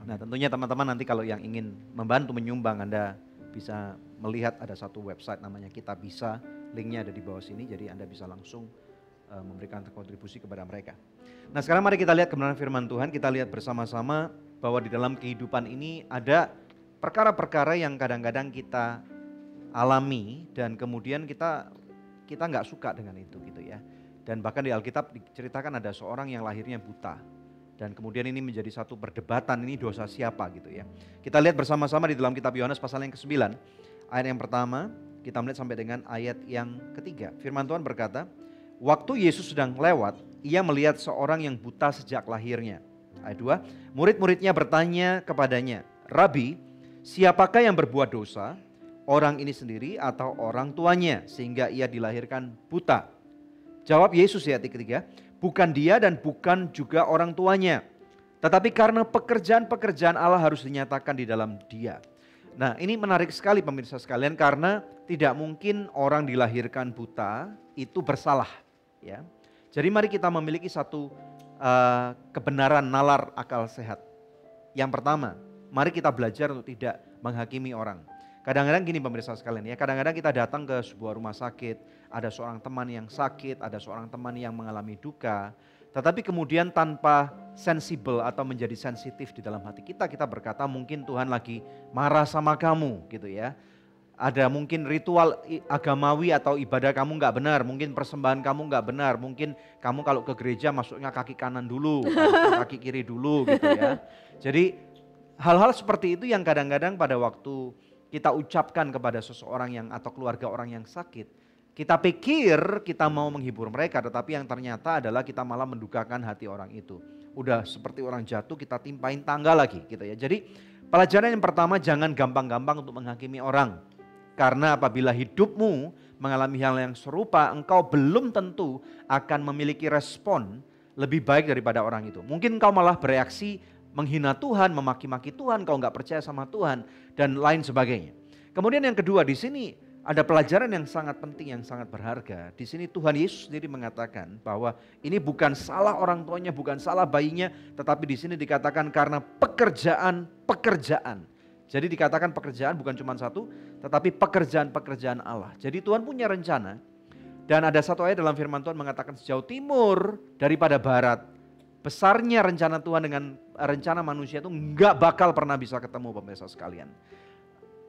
Nah tentunya teman-teman nanti kalau yang ingin membantu menyumbang, Anda bisa melihat ada satu website namanya Kita Bisa. Linknya ada di bawah sini, jadi Anda bisa langsung memberikan kontribusi kepada mereka. Nah sekarang mari kita lihat kebenaran firman Tuhan. Kita lihat bersama-sama bahwa di dalam kehidupan ini ada perkara-perkara yang kadang-kadang kita alami dan kemudian kita nggak suka dengan itu gitu ya. Dan bahkan di Alkitab diceritakan ada seorang yang lahirnya buta. Dan kemudian ini menjadi satu perdebatan, ini dosa siapa gitu ya. Kita lihat bersama-sama di dalam kitab Yohanes pasal yang ke-9. Ayat yang pertama, kita melihat sampai dengan ayat yang ketiga. Firman Tuhan berkata, waktu Yesus sedang lewat, ia melihat seorang yang buta sejak lahirnya. Ayat 2, murid-muridnya bertanya kepadanya, Rabi, siapakah yang berbuat dosa? Orang ini sendiri atau orang tuanya sehingga ia dilahirkan buta? Jawab Yesus ayat ketiga, bukan dia dan bukan juga orang tuanya. Tetapi karena pekerjaan-pekerjaan Allah harus dinyatakan di dalam dia. Nah ini menarik sekali pemirsa sekalian, karena tidak mungkin orang dilahirkan buta itu bersalah. Ya. Jadi mari kita memiliki satu kebenaran nalar akal sehat. Yang pertama, mari kita belajar untuk tidak menghakimi orang. Kadang-kadang gini pemirsa sekalian ya, kadang-kadang kita datang ke sebuah rumah sakit, ada seorang teman yang sakit, ada seorang teman yang mengalami duka, tetapi kemudian tanpa sensibel atau menjadi sensitif di dalam hati kita, kita berkata mungkin Tuhan lagi marah sama kamu gitu ya. Ada mungkin ritual agamawi atau ibadah kamu nggak benar, mungkin persembahan kamu nggak benar, mungkin kamu kalau ke gereja masuknya kaki kanan dulu, kaki kiri dulu gitu ya. Jadi hal-hal seperti itu yang kadang-kadang pada waktu kita ucapkan kepada seseorang yang atau keluarga orang yang sakit, kita pikir kita mau menghibur mereka, tetapi yang ternyata adalah kita malah mendukakan hati orang itu. Udah seperti orang jatuh kita timpain tangga lagi gitu ya. Jadi pelajaran yang pertama, jangan gampang-gampang untuk menghakimi orang. Karena apabila hidupmu mengalami hal yang serupa, engkau belum tentu akan memiliki respon lebih baik daripada orang itu. Mungkin engkau malah bereaksi menghina Tuhan, memaki-maki Tuhan, kau nggak percaya sama Tuhan dan lain sebagainya. Kemudian yang kedua, di sini ada pelajaran yang sangat penting, yang sangat berharga. Di sini Tuhan Yesus sendiri mengatakan bahwa ini bukan salah orang tuanya, bukan salah bayinya, tetapi di sini dikatakan karena pekerjaan. Jadi dikatakan pekerjaan bukan cuma satu, tetapi pekerjaan-pekerjaan Allah. Jadi Tuhan punya rencana. Dan ada satu ayat dalam firman Tuhan mengatakan sejauh timur daripada barat, besarnya rencana Tuhan dengan rencana manusia itu nggak bakal pernah bisa ketemu pemirsa sekalian.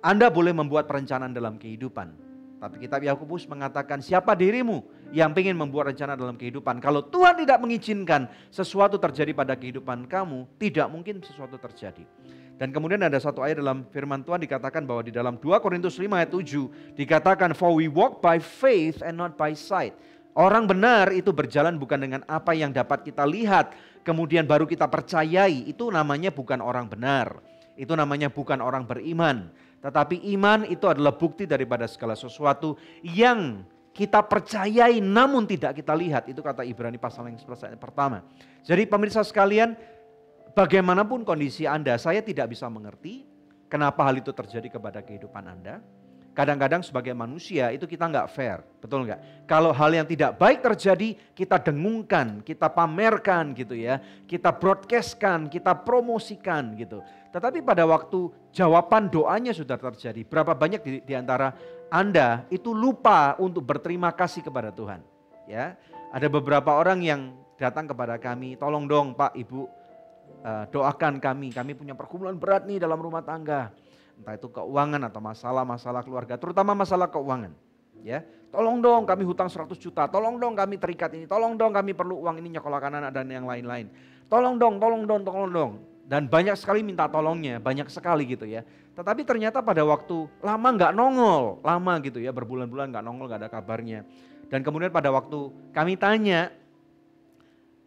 Anda boleh membuat perencanaan dalam kehidupan. Tapi kitab Yakobus mengatakan siapa dirimu yang ingin membuat rencana dalam kehidupan. Kalau Tuhan tidak mengizinkan sesuatu terjadi pada kehidupan kamu, tidak mungkin sesuatu terjadi. Dan kemudian ada satu ayat dalam firman Tuhan dikatakan bahwa di dalam 2 Korintus 5 ayat 7 dikatakan for we walk by faith and not by sight. Orang benar itu berjalan bukan dengan apa yang dapat kita lihat, kemudian baru kita percayai. Itu namanya bukan orang benar. Itu namanya bukan orang beriman. Tetapi iman itu adalah bukti daripada segala sesuatu yang kita percayai namun tidak kita lihat. Itu kata Ibrani pasal yang 11 ayat pertama. Jadi pemirsa sekalian, bagaimanapun kondisi Anda, saya tidak bisa mengerti kenapa hal itu terjadi kepada kehidupan Anda. Kadang-kadang sebagai manusia itu kita nggak fair, betul nggak? Kalau hal yang tidak baik terjadi, kita dengungkan, kita pamerkan gitu ya. Kita broadcastkan, kita promosikan gitu. Tetapi pada waktu jawaban doanya sudah terjadi, berapa banyak di antara Anda itu lupa untuk berterima kasih kepada Tuhan. Ya, ada beberapa orang yang datang kepada kami, tolong dong Pak, Ibu, doakan kami punya pergumulan berat nih dalam rumah tangga. Entah itu keuangan atau masalah-masalah keluarga, terutama masalah keuangan. Ya, tolong dong kami hutang 100 juta, tolong dong kami terikat ini, tolong dong kami perlu uang ini nyekolahkan anak dan yang lain-lain. Tolong dong. Dan banyak sekali minta tolongnya, banyak sekali gitu ya. Tetapi ternyata pada waktu lama nggak nongol, lama gitu ya, berbulan-bulan nggak nongol, nggak ada kabarnya. Dan kemudian pada waktu kami tanya,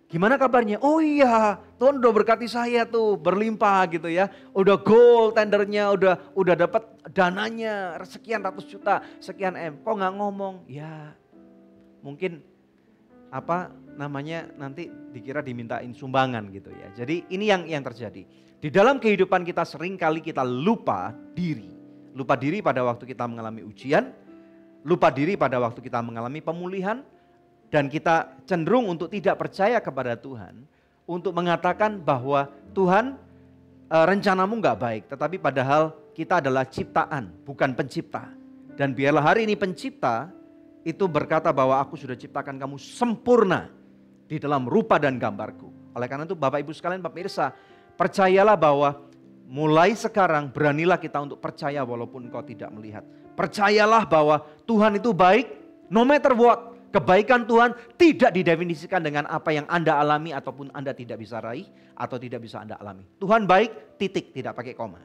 gimana kabarnya? Oh iya, Tuhan udah berkati saya tuh berlimpah gitu ya. Udah goal tendernya, udah dapat dananya sekian ratus juta, sekian M. Kok nggak ngomong? Ya mungkin nanti dikira dimintain sumbangan gitu ya. Jadi ini yang terjadi. Di dalam kehidupan kita sering kali kita lupa diri. Lupa diri pada waktu kita mengalami ujian, lupa diri pada waktu kita mengalami pemulihan. Dan kita cenderung untuk tidak percaya kepada Tuhan, untuk mengatakan bahwa Tuhan rencanamu nggak baik, tetapi padahal kita adalah ciptaan, bukan pencipta. Dan biarlah hari ini pencipta itu berkata bahwa aku sudah ciptakan kamu sempurna di dalam rupa dan gambarku. Oleh karena itu Bapak Ibu sekalian pemirsa, percayalah bahwa mulai sekarang beranilah kita untuk percaya walaupun engkau tidak melihat. Percayalah bahwa Tuhan itu baik, no matter what. Kebaikan Tuhan tidak didefinisikan dengan apa yang Anda alami ataupun Anda tidak bisa raih atau tidak bisa Anda alami. Tuhan baik, titik, tidak pakai koma.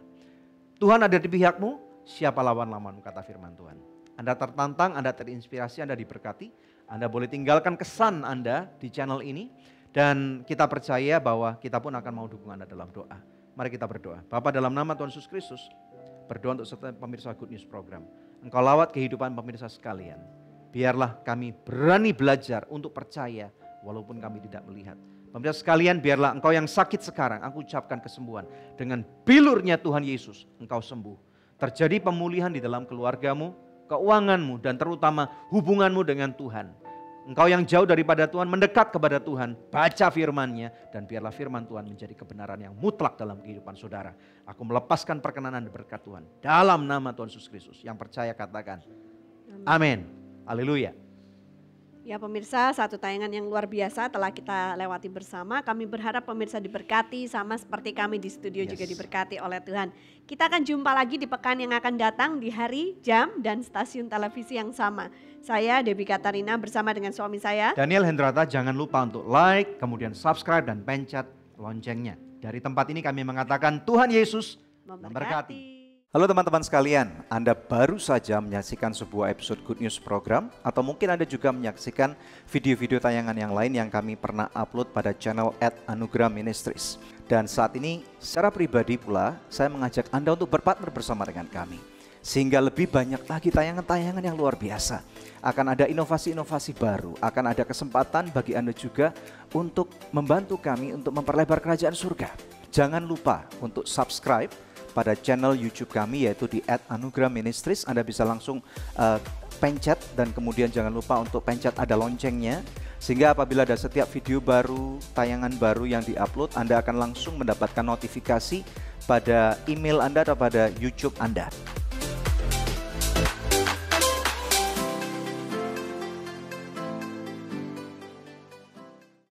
Tuhan ada di pihakmu, siapa lawan-lawanmu, kata firman Tuhan. Anda tertantang, Anda terinspirasi, Anda diberkati. Anda boleh tinggalkan kesan Anda di channel ini. Dan kita percaya bahwa kita pun akan mau dukung Anda dalam doa. Mari kita berdoa. Bapa, dalam nama Tuhan Yesus Kristus, berdoa untuk setiap pemirsa Good News Program. Engkau lawat kehidupan pemirsa sekalian. Biarlah kami berani belajar untuk percaya walaupun kami tidak melihat. Pemirsa sekalian, biarlah engkau yang sakit sekarang, aku ucapkan kesembuhan. Dengan bilurnya Tuhan Yesus, engkau sembuh. Terjadi pemulihan di dalam keluargamu, keuanganmu, dan terutama hubunganmu dengan Tuhan. Engkau yang jauh daripada Tuhan, mendekat kepada Tuhan, baca firman-Nya, dan biarlah firman Tuhan menjadi kebenaran yang mutlak dalam kehidupan saudara. Aku melepaskan perkenanan dan berkat Tuhan. Dalam nama Tuhan Yesus Kristus, yang percaya katakan, amin. Haleluya. Ya pemirsa, satu tayangan yang luar biasa telah kita lewati bersama. Kami berharap pemirsa diberkati sama seperti kami di studio juga diberkati oleh Tuhan. Kita akan jumpa lagi di pekan yang akan datang di hari, jam, dan stasiun televisi yang sama. Saya Debbie Katarina bersama dengan suami saya Daniel Hendrata. Jangan lupa untuk like, kemudian subscribe dan pencet loncengnya. Dari tempat ini kami mengatakan Tuhan Yesus memberkati. Halo teman-teman sekalian, Anda baru saja menyaksikan sebuah episode Good News Program atau mungkin Anda juga menyaksikan video-video tayangan yang lain yang kami pernah upload pada channel @Anugerah Ministries. Dan saat ini secara pribadi pula saya mengajak Anda untuk berpartner bersama dengan kami. Sehingga lebih banyak lagi tayangan-tayangan yang luar biasa. Akan ada inovasi-inovasi baru, akan ada kesempatan bagi Anda juga untuk membantu kami untuk memperlebar kerajaan surga. Jangan lupa untuk subscribe pada channel YouTube kami yaitu di @Anugerah Ministries. Anda bisa langsung pencet dan kemudian jangan lupa untuk pencet ada loncengnya. Sehingga apabila ada setiap video baru, tayangan baru yang diupload, Anda akan langsung mendapatkan notifikasi pada email Anda atau pada YouTube Anda.